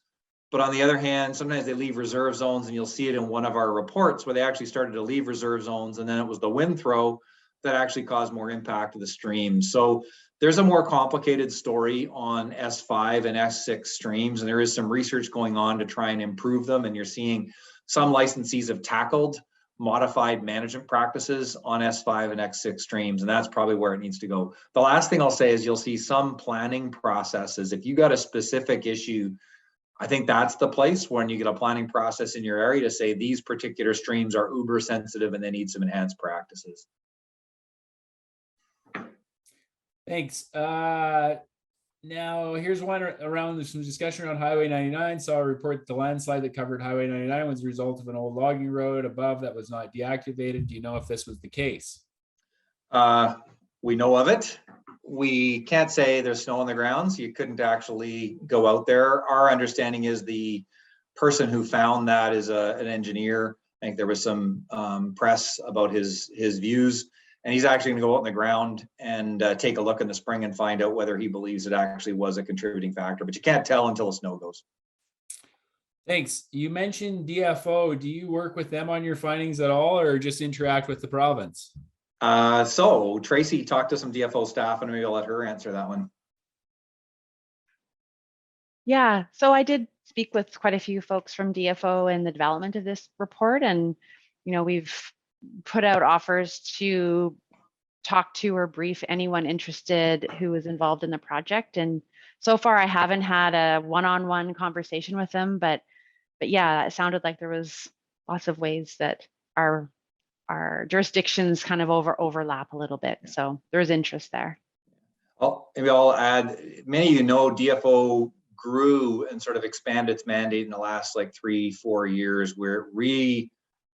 But on the other hand, sometimes they leave reserve zones, and you'll see it in one of our reports where they actually started to leave reserve zones, and then it was the wind throw that actually caused more impact to the stream. So there's a more complicated story on S5 and S6 streams, and there is some research going on to try and improve them. And you're seeing some licensees have tackled modified management practices on S5 and X6 streams, and that's probably where it needs to go. The last thing I'll say is you'll see some planning processes. If you got a specific issue, I think that's the place when you get a planning process in your area to say these particular streams are uber sensitive and they need some enhanced practices. Thanks. Now here's one around, there's some discussion around Highway 99. Saw a report that the landslide that covered Highway 99 was a result of an old logging road above that was not deactivated. Do you know if this was the case? We know of it. We can't say there's snow on the ground, so you couldn't actually go out there. Our understanding is the person who found that is an engineer. I think there was some press about his views, and he's actually going to go out on the ground and take a look in the spring and find out whether he believes it actually was a contributing factor. But you can't tell until the snow goes. Thanks. You mentioned DFO. Do you work with them on your findings at all, or just interact with the province? So Tracy talked to some DFO staff, and maybe I'll let her answer that one. Yeah, so I did speak with quite a few folks from DFO in the development of this report, and we've put out offers to talk to or brief anyone interested who is involved in the project. And so far, I haven't had a one-on-one conversation with them, but yeah, it sounded like there was lots of ways that our jurisdictions kind of overlap a little bit. So there's interest there. Well, maybe I'll add, many of you know DFO grew and sort of expanded its mandate in the last like 3-4 years, where it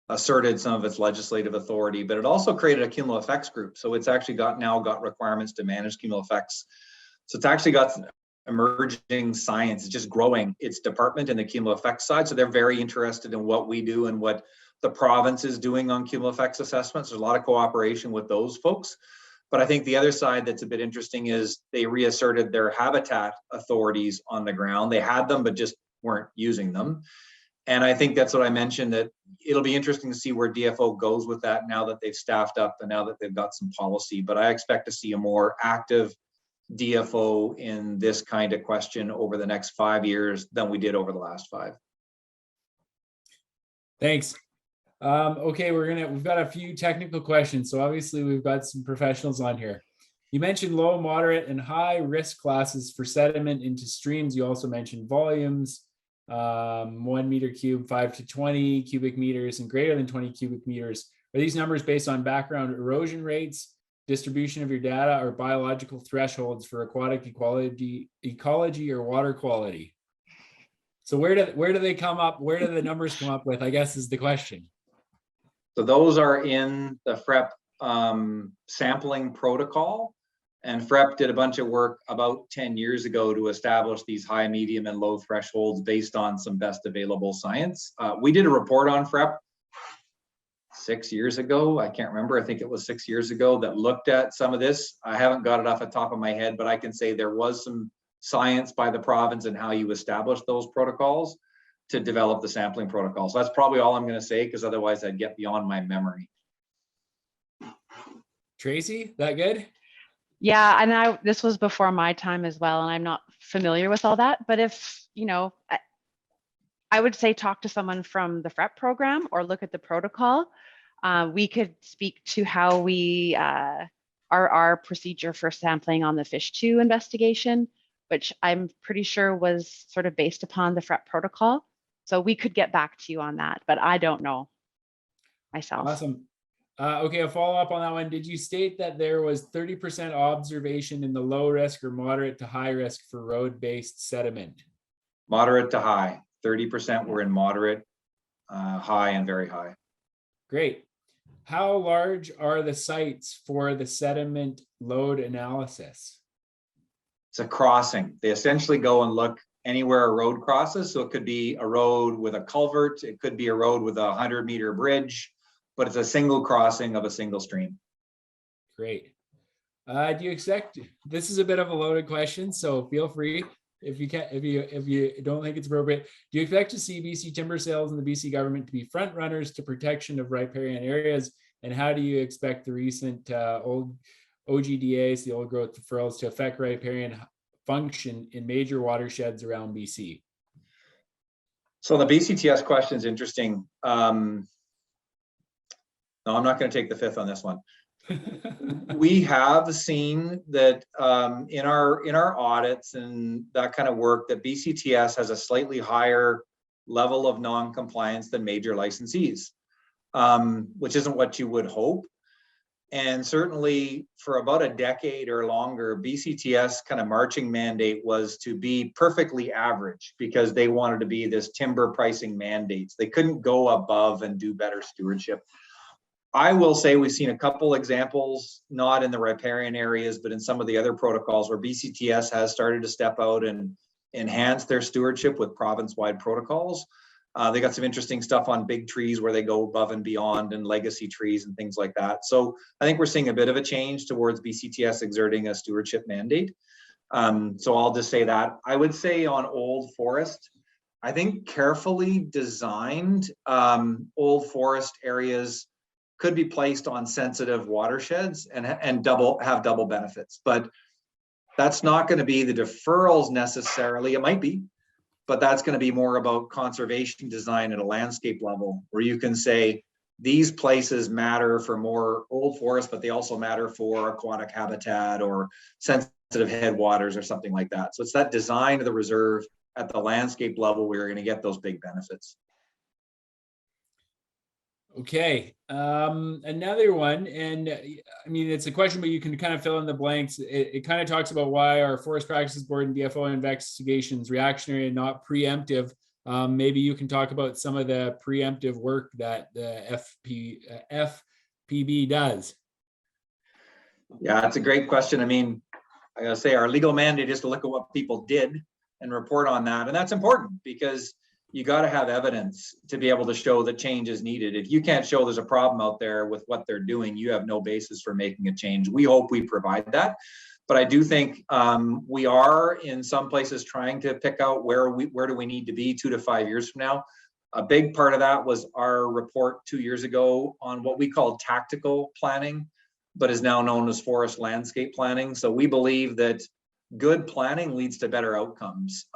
reasserted some of its legislative authority, but it also created a cumulative effects group. So it's actually now got requirements to manage cumulative effects. So it's actually got emerging science. It's just growing its department in the cumulative effects side. So they're very interested in what we do and what the province is doing on cumulative effects assessments. There's a lot of cooperation with those folks. But I think the other side that's a bit interesting is they reasserted their habitat authorities on the ground. They had them, but just weren't using them. And I think that's what I mentioned, that it'll be interesting to see where DFO goes with that now that they've staffed up and now that they've got some policy. But I expect to see a more active DFO in this kind of question over the next 5 years than we did over the last 5. Thanks. Okay, we've got a few technical questions. So obviously we've got some professionals on here. You mentioned low, moderate, and high risk classes for sediment into streams. You also mentioned volumes, 1 meter cube, 5 to 20 cubic meters, and greater than 20 cubic meters. Are these numbers based on background erosion rates, distribution of your data, or biological thresholds for aquatic ecology or water quality? So where do they come up? Where do the numbers come up with, I guess, is the question. So those are in the FREP sampling protocol. And FREP did a bunch of work about 10 years ago to establish these high, medium, and low thresholds based on some best available science. We did a report on FREP 6 years ago. I can't remember. I think it was 6 years ago that looked at some of this. I haven't got it off the top of my head, but I can say there was some science by the province and how you establish those protocols to develop the sampling protocol. So that's probably all I'm going to say, because otherwise I'd get beyond my memory. Tracy, that good? Yeah, and this was before my time as well, and I'm not familiar with all that. But if, I would say talk to someone from the FREP program or look at the protocol. We could speak to how we, our procedure for sampling on the Fish 2 investigation, which I'm pretty sure was sort of based upon the FREP protocol. So we could get back to you on that, but I don't know myself. Awesome. Okay, a follow up on that one. Did you state that there was 30% observation in the low risk or moderate to high risk for road-based sediment? Moderate to high. 30% were in moderate, high, and very high. Great. How large are the sites for the sediment load analysis? It's a crossing. They essentially go and look anywhere a road crosses. So it could be a road with a culvert. It could be a road with a 100-meter bridge, but it's a single crossing of a single stream. Great. Do you expect, this is a bit of a loaded question, so feel free if you don't think it's appropriate. Do you expect to see BC timber sales and the BC government to be front runners to protection of riparian areas? And how do you expect the recent old OGDAs, the old growth deferrals, to affect riparian function in major watersheds around BC? So the BCTS question is interesting. No, I'm not going to take the fifth on this one. We have seen that in our audits and that kind of work that BCTS has a slightly higher level of non-compliance than major licensees, which isn't what you would hope. And certainly for about a decade or longer, BCTS kind of marching mandate was to be perfectly average because they wanted to be this timber pricing mandates. They couldn't go above and do better stewardship. I will say we've seen a couple examples, not in the riparian areas, but in some of the other protocols where BCTS has started to step out and enhance their stewardship with province-wide protocols. They got some interesting stuff on big trees where they go above and beyond, and legacy trees and things like that. So I think we're seeing a bit of a change towards BCTS exerting a stewardship mandate. So I'll just say that. I would say on old forest, I think carefully designed old forest areas could be placed on sensitive watersheds and have double benefits. But that's not going to be the deferrals necessarily. It might be, but that's going to be more about conservation design at a landscape level, where you can say these places matter for more old forest, but they also matter for aquatic habitat or sensitive headwaters or something like that. So it's that design of the reserve at the landscape level where you're going to get those big benefits. Okay, another one, and I mean, it's a question, but you can kind of fill in the blanks. It kind of talks about why our Forest Practices Board and DFO investigations reactionary and not preemptive. Maybe you can talk about some of the preemptive work that the FPB does. Yeah, that's a great question. I mean, I gotta say our legal mandate is to look at what people did and report on that. And that's important because you got to have evidence to be able to show that change is needed. If you can't show there's a problem out there with what they're doing, you have no basis for making a change. We hope we provide that. But I do think we are in some places trying to pick out where do we need to be 2 to 5 years from now. A big part of that was our report 2 years ago on what we call tactical planning, but is now known as forest landscape planning. So we believe that good planning leads to better outcomes.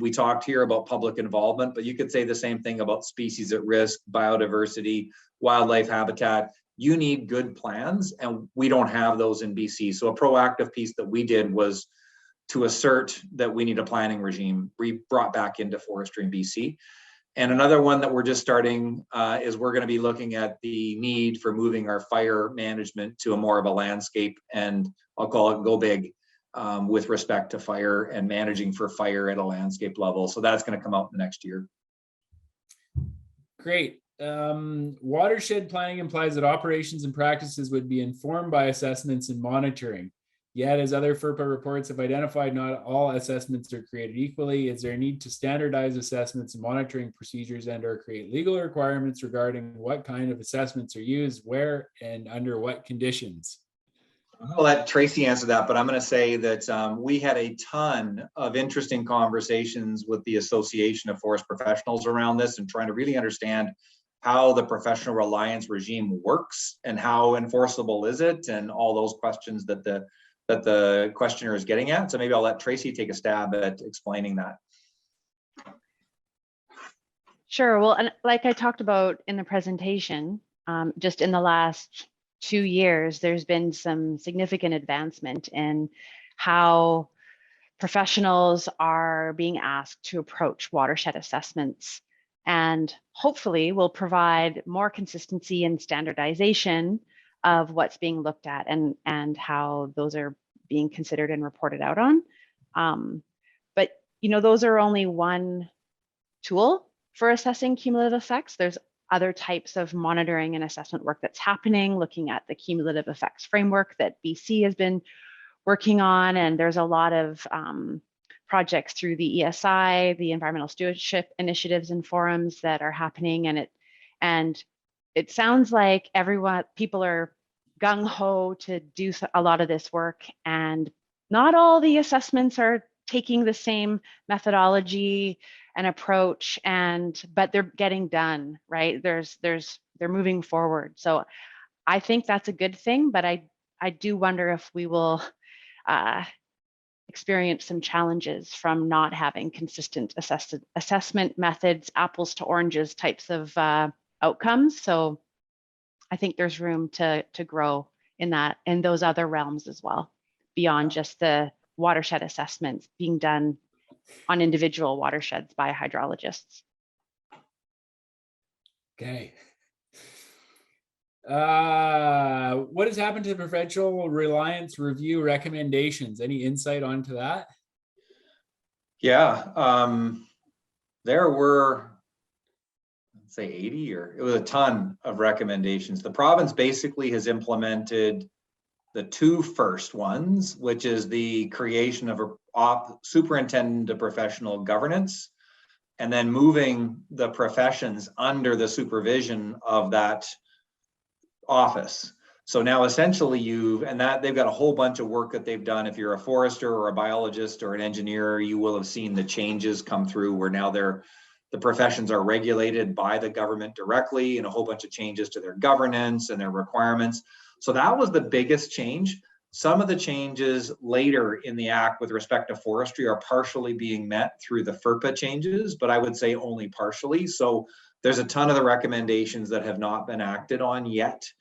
We talked here about public involvement, but you could say the same thing about species at risk, biodiversity, wildlife habitat. you need good plans, and we don't have those in BC. So a proactive piece that we did was to assert that we need a planning regime brought back into forestry in BC. And another one that we're just starting is we're going to be looking at the need for moving our fire management to a more of a landscape, and I'll call it go big with respect to fire and managing for fire at a landscape level. So that's going to come out in the next year. Great. Watershed planning implies that operations and practices would be informed by assessments and monitoring. Yet, as other FERPA reports have identified, not all assessments are created equally. Is there a need to standardize assessments and monitoring procedures and/or create legal requirements regarding what kind of assessments are used, where, and under what conditions? I'll let Tracy answer that, but I'm going to say that we had a ton of interesting conversations with the Association of Forest Professionals around this and trying to really understand how the professional reliance regime works and how enforceable is it, and all those questions that the questioner is getting at. So maybe I'll let Tracy take a stab at explaining that. Sure. Well, and like I talked about in the presentation, just in the last 2 years, there's been some significant advancement in how professionals are being asked to approach watershed assessments, and hopefully will provide more consistency and standardization of what's being looked at and how those are being considered and reported out on. But those are only one tool for assessing cumulative effects. There's other types of monitoring and assessment work that's happening, looking at the cumulative effects framework that BC has been working on. And there's a lot of projects through the ESI, the Environmental Stewardship Initiatives and Forums that are happening. And it sounds like people are gung-ho to do a lot of this work, and not all the assessments are taking the same methodology and approach, but they're getting done, right? They're moving forward. So I think that's a good thing, but I do wonder if we will experience some challenges from not having consistent assessment methods, apples to oranges types of outcomes. So I think there's room to grow in those other realms as well, beyond just the watershed assessments being done on individual watersheds by hydrologists. Okay. What has happened to the professional reliance review recommendations? Any insight onto that? Yeah, there were, let's say 80, or it was a ton of recommendations. The province basically has implemented the two first ones, which is the creation of a superintendent of professional governance, and then moving the professions under the supervision of that office. So now essentially they've got a whole bunch of work that they've done. If you're a forester or a biologist or an engineer, you will have seen the changes come through where now the professions are regulated by the government directly, and a whole bunch of changes to their governance and their requirements. So that was the biggest change. Some of the changes later in the act with respect to forestry are partially being met through the FERPA changes, but I would say only partially. So there's a ton of the recommendations that have not been acted on yet.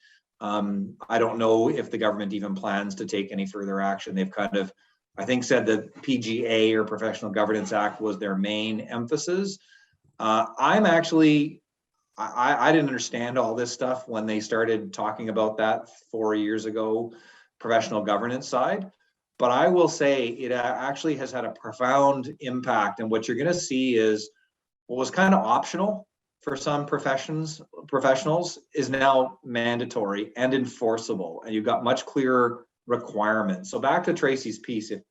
I don't know if the government even plans to take any further action. They've kind of, I think, said that PGA, or Professional Governance Act, was their main emphasis. I didn't understand all this stuff when they started talking about that 4 years ago, professional governance side. But I will say it actually has had a profound impact. And what you're going to see is what was kind of optional for some professionals is now mandatory and enforceable. And you've got much clearer requirements. So back to Tracy's piece, if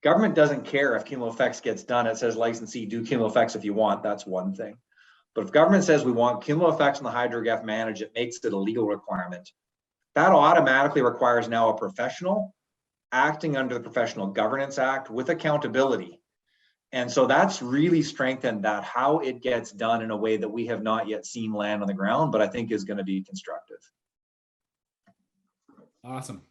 government doesn't care if cumulative effects gets done, it says licensee, do cumulative effects if you want, that's one thing. But if government says we want cumulative effects on the hydrograph managed, it makes it a legal requirement. That automatically requires now a professional acting under the Professional Governance Act with accountability. And so that's really strengthened that, how it gets done in a way that we have not yet seen land on the ground, but I think is going to be constructive. Awesome.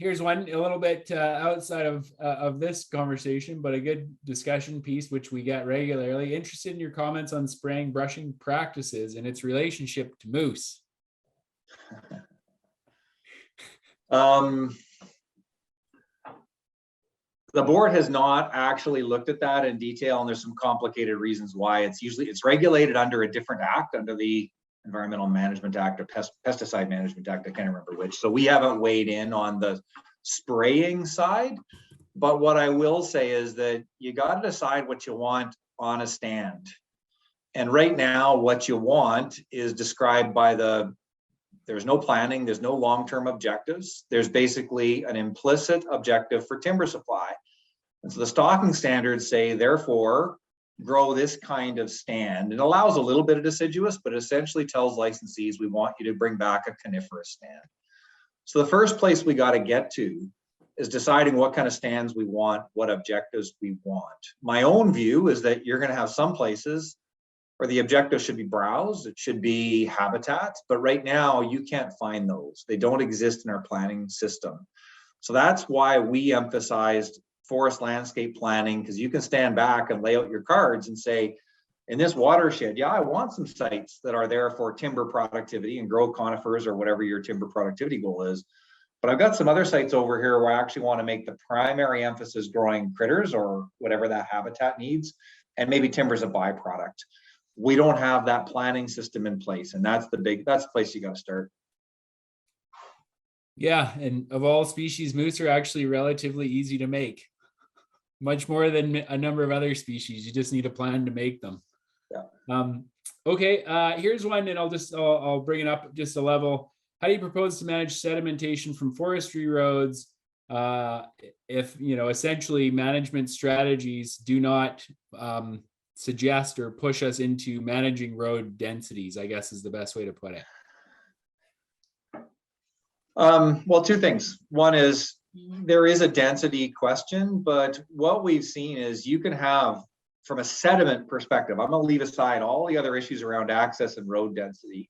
here's one a little bit outside of this conversation, but a good discussion piece, which we get regularly. Interested in your comments on spraying brushing practices and its relationship to moose. The board has not actually looked at that in detail, and there's some complicated reasons why. It's regulated under a different act, under the Environmental Management Act or Pesticide Management Act. I can't remember which. So we haven't weighed in on the spraying side. But what I will say is that you got to decide what you want on a stand. And right now, what you want is described by there's no planning, there's no long-term objectives. There's basically an implicit objective for timber supply. And so the stocking standards say, therefore, grow this kind of stand. It allows a little bit of deciduous, but essentially tells licensees, we want you to bring back a coniferous stand. So the first place we got to get to is deciding what kind of stands we want, what objectives we want. My own view is that you're going to have some places where the objective should be browse, it should be habitats, but right now you can't find those. They don't exist in our planning system. So that's why we emphasized forest landscape planning, because you can stand back and lay out your cards and say, in this watershed, yeah, I want some sites that are there for timber productivity and grow conifers or whatever your timber productivity goal is. But I've got some other sites over here where I actually want to make the primary emphasis growing critters or whatever that habitat needs, and maybe timber's a byproduct. We don't have that planning system in place, and that's the place you got to start. Yeah, and of all species, moose are actually relatively easy to make, much more than a number of other species. You just need a plan to make them. Yeah. Okay, here's one, and I'll bring it up just a level. How do you propose to manage sedimentation from forestry roads if, essentially management strategies do not suggest or push us into managing road densities, I guess is the best way to put it? Well, two things. One is there is a density question, but what we've seen is you can have, from a sediment perspective, I'm going to leave aside all the other issues around access and road density,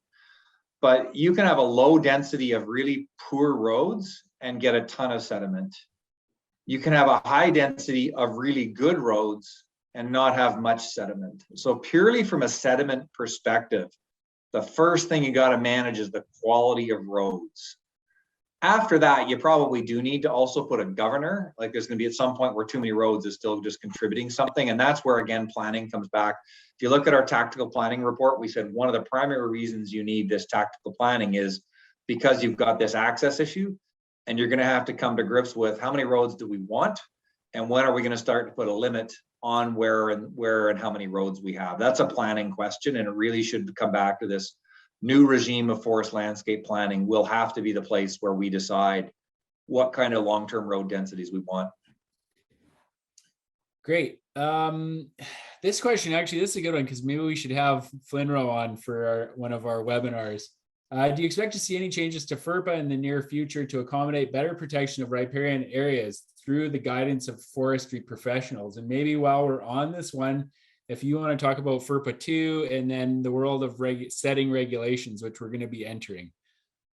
but you can have a low density of really poor roads and get a ton of sediment. You can have a high density of really good roads and not have much sediment. So purely from a sediment perspective, the first thing you got to manage is the quality of roads. After that, you probably do need to also put a governor. Like there's going to be at some point where too many roads is still just contributing something. And that's where, again, planning comes back. If you look at our tactical planning report, we said one of the primary reasons you need this tactical planning is because you've got this access issue, and you're going to have to come to grips with how many roads do we want, and when are we going to start to put a limit on where and how many roads we have. That's a planning question, and it really should come back to this new regime of forest landscape planning. Will have to be the place where we decide what kind of long-term road densities we want. Great. This question, actually, this is a good one, because maybe we should have Flinro on for one of our webinars. Do you expect to see any changes to FERPA in the near future to accommodate better protection of riparian areas through the guidance of forestry professionals? And maybe while we're on this one, if you want to talk about FERPA 2 and then the world of setting regulations, which we're going to be entering.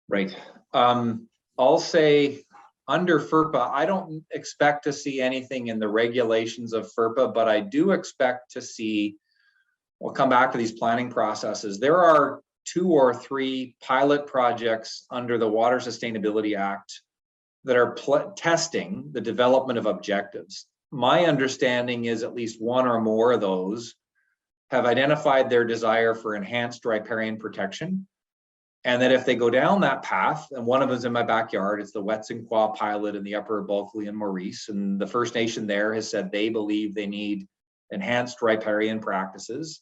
Right. I'll say under FERPA, I don't expect to see anything in the regulations of FERPA, but I do expect to see, we'll come back to these planning processes. There are 2 or 3 pilot projects under the Water Sustainability Act that are testing the development of objectives. My understanding is at least one or more of those have identified their desire for enhanced riparian protection. And that if they go down that path, and one of them is in my backyard, it's the Wet'suwet'en pilot in the upper Bulkley and Maurice. And the First Nation there has said they believe they need enhanced riparian practices.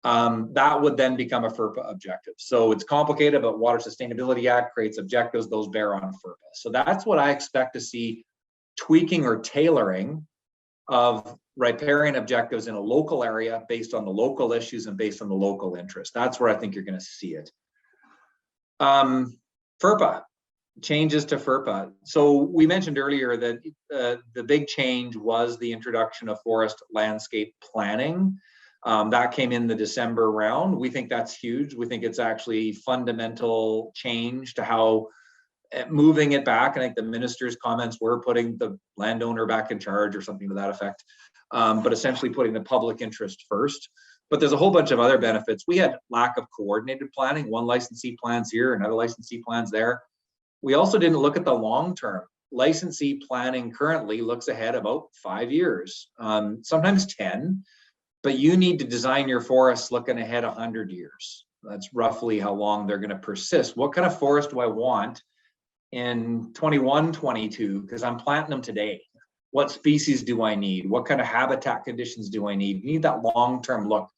That would then become a FERPA objective. So it's complicated, but Water Sustainability Act creates objectives, those bear on FERPA. So that's what I expect to see, tweaking or tailoring of riparian objectives in a local area based on the local issues and based on the local interest. That's where I think you're going to see it. FERPA, changes to FERPA. So we mentioned earlier that the big change was the introduction of forest landscape planning. That came in the December round. We think that's huge. We think it's actually fundamental change to how moving it back. I think the minister's comments were putting the landowner back in charge or something to that effect, but essentially putting the public interest first. But there's a whole bunch of other benefits. We had lack of coordinated planning. One licensee plans here, another licensee plans there. We also didn't look at the long term. Licensee planning currently looks ahead about 5 years, sometimes 10, but you need to design your forests looking ahead 100 years. That's roughly how long they're going to persist. What kind of forest do I want in 21, 22? Because I'm planting them today. What species do I need? What kind of habitat conditions do I need? You need that long-term look.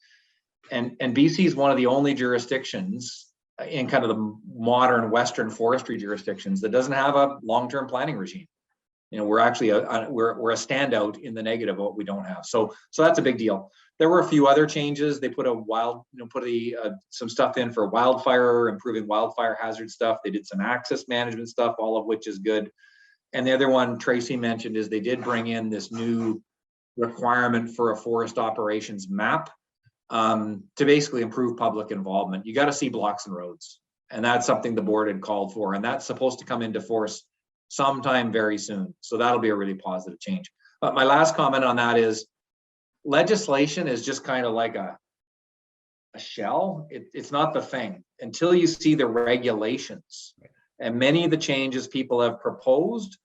And BC is one of the only jurisdictions in kind of the modern Western forestry jurisdictions that doesn't have a long-term planning regime. You know, we're actually we're a standout in the negative of what we don't have. So that's a big deal. There were a few other changes. They put some stuff in for wildfire, improving wildfire hazard stuff. They did some access management stuff, all of which is good. And the other one Tracy mentioned is they did bring in this new requirement for a forest operations map to basically improve public involvement. You got to see blocks and roads, and that's something the board had called for, and that's supposed to come into force sometime very soon. So that'll be a really positive change. But my last comment on that is legislation is just kind of like a shell. It's not the thing until you see the regulations. And many of the changes people have proposed,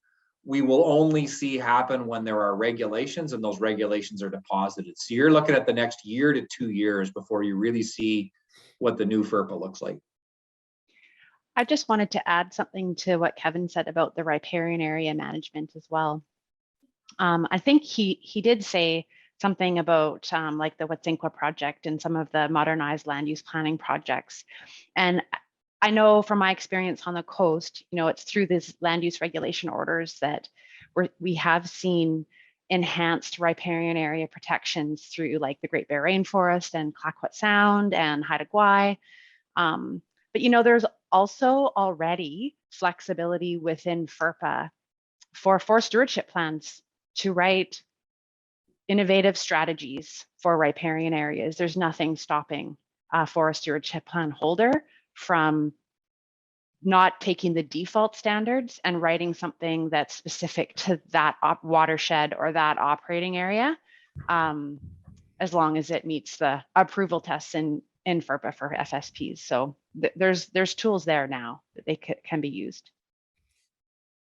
we will only see happen when there are regulations and those regulations are deposited. So you're looking at the next year to 2 years before you really see what the new FERPA looks like. I just wanted to add something to what Kevin said about the riparian area management as well. I think he did say something about like the Wet'suwet'en project and some of the modernized land use planning projects. And I know from my experience on the coast, you know, it's through these land use regulation orders that we have seen enhanced riparian area protections through like the Great Bear Rainforest and Clayoquot Sound and Haida Gwaii. But you know, there's also already flexibility within FERPA for forest stewardship plans to write innovative strategies for riparian areas. There's nothing stopping a forest stewardship plan holder from not taking the default standards and writing something that's specific to that watershed or that operating area, as long as it meets the approval tests in FERPA for FSPs. So there's tools there now that they can be used.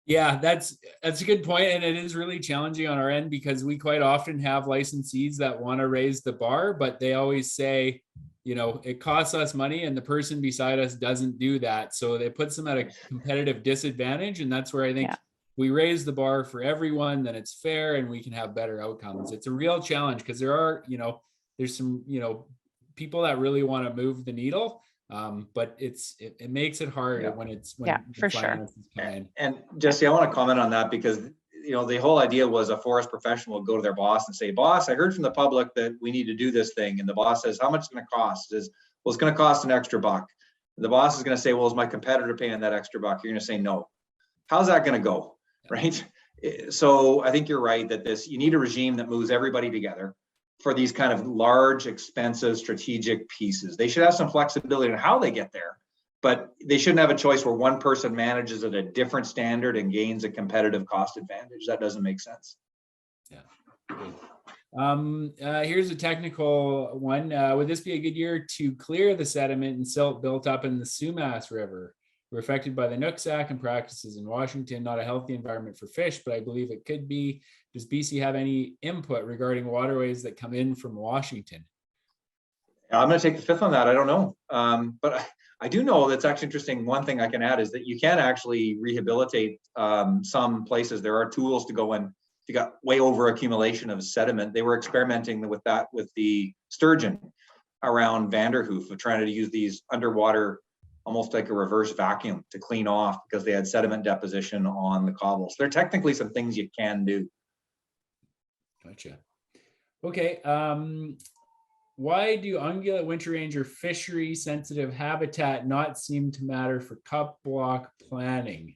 Yeah, that's a good point, and it is really challenging on our end because we quite often have licensees that want to raise the bar, but they always say, you know, it costs us money and the person beside us doesn't do that. So it puts them at a competitive disadvantage. And that's where I think we raise the bar for everyone, then it's fair and we can have better outcomes. It's a real challenge because there are, you know, there's some, you know, people that really want to move the needle. But it makes it hard when for sure. And Jesse, I want to comment on that because, you know, the whole idea was a forest professional will go to their boss and say, boss, I heard from the public that we need to do this thing. And the boss says, how much is it going to cost? It says, well, it's going to cost an extra buck. The boss is going to say, well, is my competitor paying that extra buck? You're going to say, no. How's that going to go? Right. So I think you're right that you need a regime that moves everybody together for these kind of large, expensive, strategic pieces. They should have some flexibility in how they get there, but they shouldn't have a choice where one person manages at a different standard and gains a competitive cost advantage. That doesn't make sense. Yeah. Here's a technical one. Would this be a good year to clear the sediment and silt built up in the Sumas River? We're affected by the Nooksack and practices in Washington, not a healthy environment for fish, but I believe it could be. Does BC have any input regarding waterways that come in from Washington? I'm going to take the fifth on that. I don't know. But I do know that's actually interesting. One thing I can add is that you can actually rehabilitate some places. There are tools to go in. If you got way over accumulation of sediment, they were experimenting with that with the sturgeon around Vanderhoof of trying to use these underwater, almost like a reverse vacuum to clean off because they had sediment deposition on the cobbles. There are technically some things you can do. Gotcha. Okay. Why do ungulate winter ranger fishery sensitive habitat not seem to matter for cup block planning?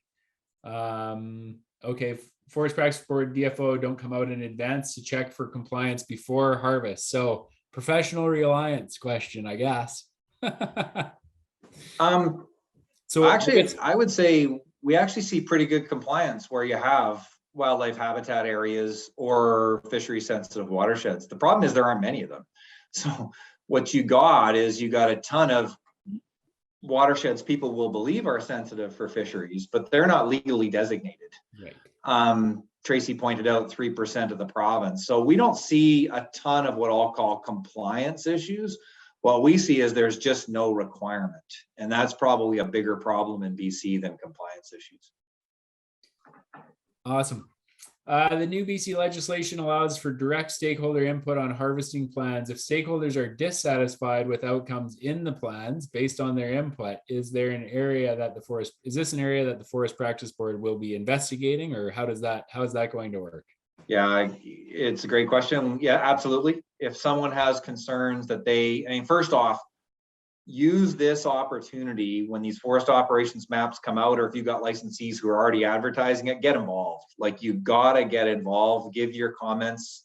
Okay. Forest Practice Board DFO don't come out in advance to check for compliance before harvest. So professional reliance question, I guess. So actually, I would say we actually see pretty good compliance where you have wildlife habitat areas or fishery sensitive watersheds. The problem is there aren't many of them. So what you got is you got a ton of watersheds people will believe are sensitive for fisheries, but they're not legally designated. Right. Tracy pointed out 3% of the province. So we don't see a ton of what I'll call compliance issues. What we see is there's just no requirement. And that's probably a bigger problem in BC than compliance issues. Awesome. The new BC legislation allows for direct stakeholder input on harvesting plans. If stakeholders are dissatisfied with outcomes in the plans based on their input, is this an area that the Forest Practice Board will be investigating, or how is that going to work? Yeah, it's a great question. Yeah, absolutely. If someone has concerns that first off, use this opportunity when these forest operations maps come out, or if you've got licensees who are already advertising it, get involved. Like, you gotta get involved, give your comments.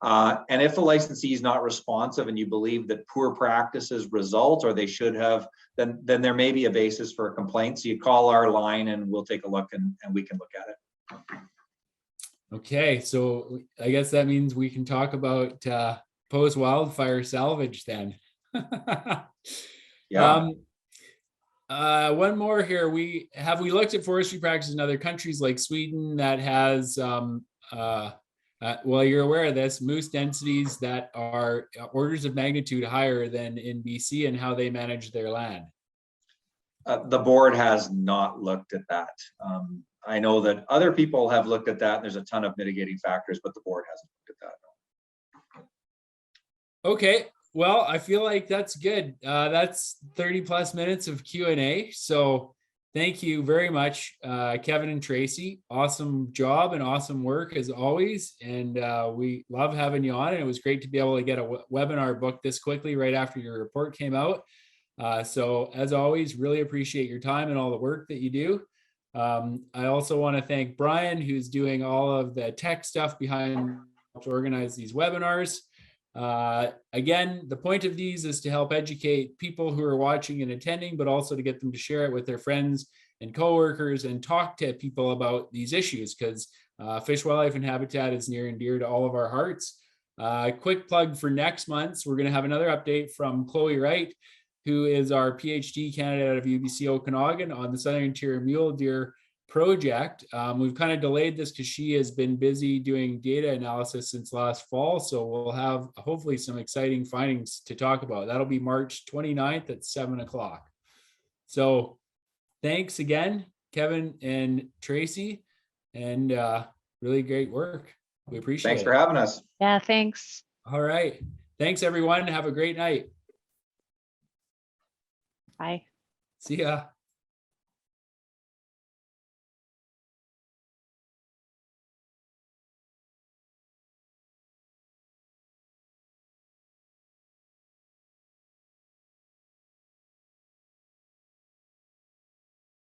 And if the licensee is not responsive and you believe that poor practices result, or they should have, then there may be a basis for a complaint. So you call our line and we'll take a look and we can look at it. Okay, so I guess that means we can talk about post-wildfire salvage then. Yeah. One more here. We looked at forestry practices in other countries like Sweden that has, well, you're aware of this, moose densities that are orders of magnitude higher than in BC, and how they manage their land. The board has not looked at that. I know that other people have looked at that, and there's a ton of mitigating factors, but the board hasn't looked at that. Okay, well, I feel like that's good. That's 30 plus minutes of Q&A. So thank you very much, Kevin and Tracy. Awesome job and awesome work as always. And we love having you on. And it was great to be able to get a webinar booked this quickly right after your report came out. So as always, really appreciate your time and all the work that you do. I also want to thank Brian, who's doing all of the tech stuff behind to organize these webinars. Again, the point of these is to help educate people who are watching and attending, but also to get them to share it with their friends and coworkers and talk to people about these issues, because fish, wildlife, and habitat is near and dear to all of our hearts. Quick plug for next month. We're going to have another update from Chloe Wright, who is our PhD candidate out of UBC Okanagan on the Southern Interior Mule Deer project. We've kind of delayed this because she has been busy doing data analysis since last fall. So we'll have hopefully some exciting findings to talk about. That'll be March 29th at 7 o'clock. So thanks again, Kevin and Tracy, and really great work. We appreciate it. Thanks for having us. Yeah, thanks. All right. Thanks, everyone. Have a great night. Bye. See ya.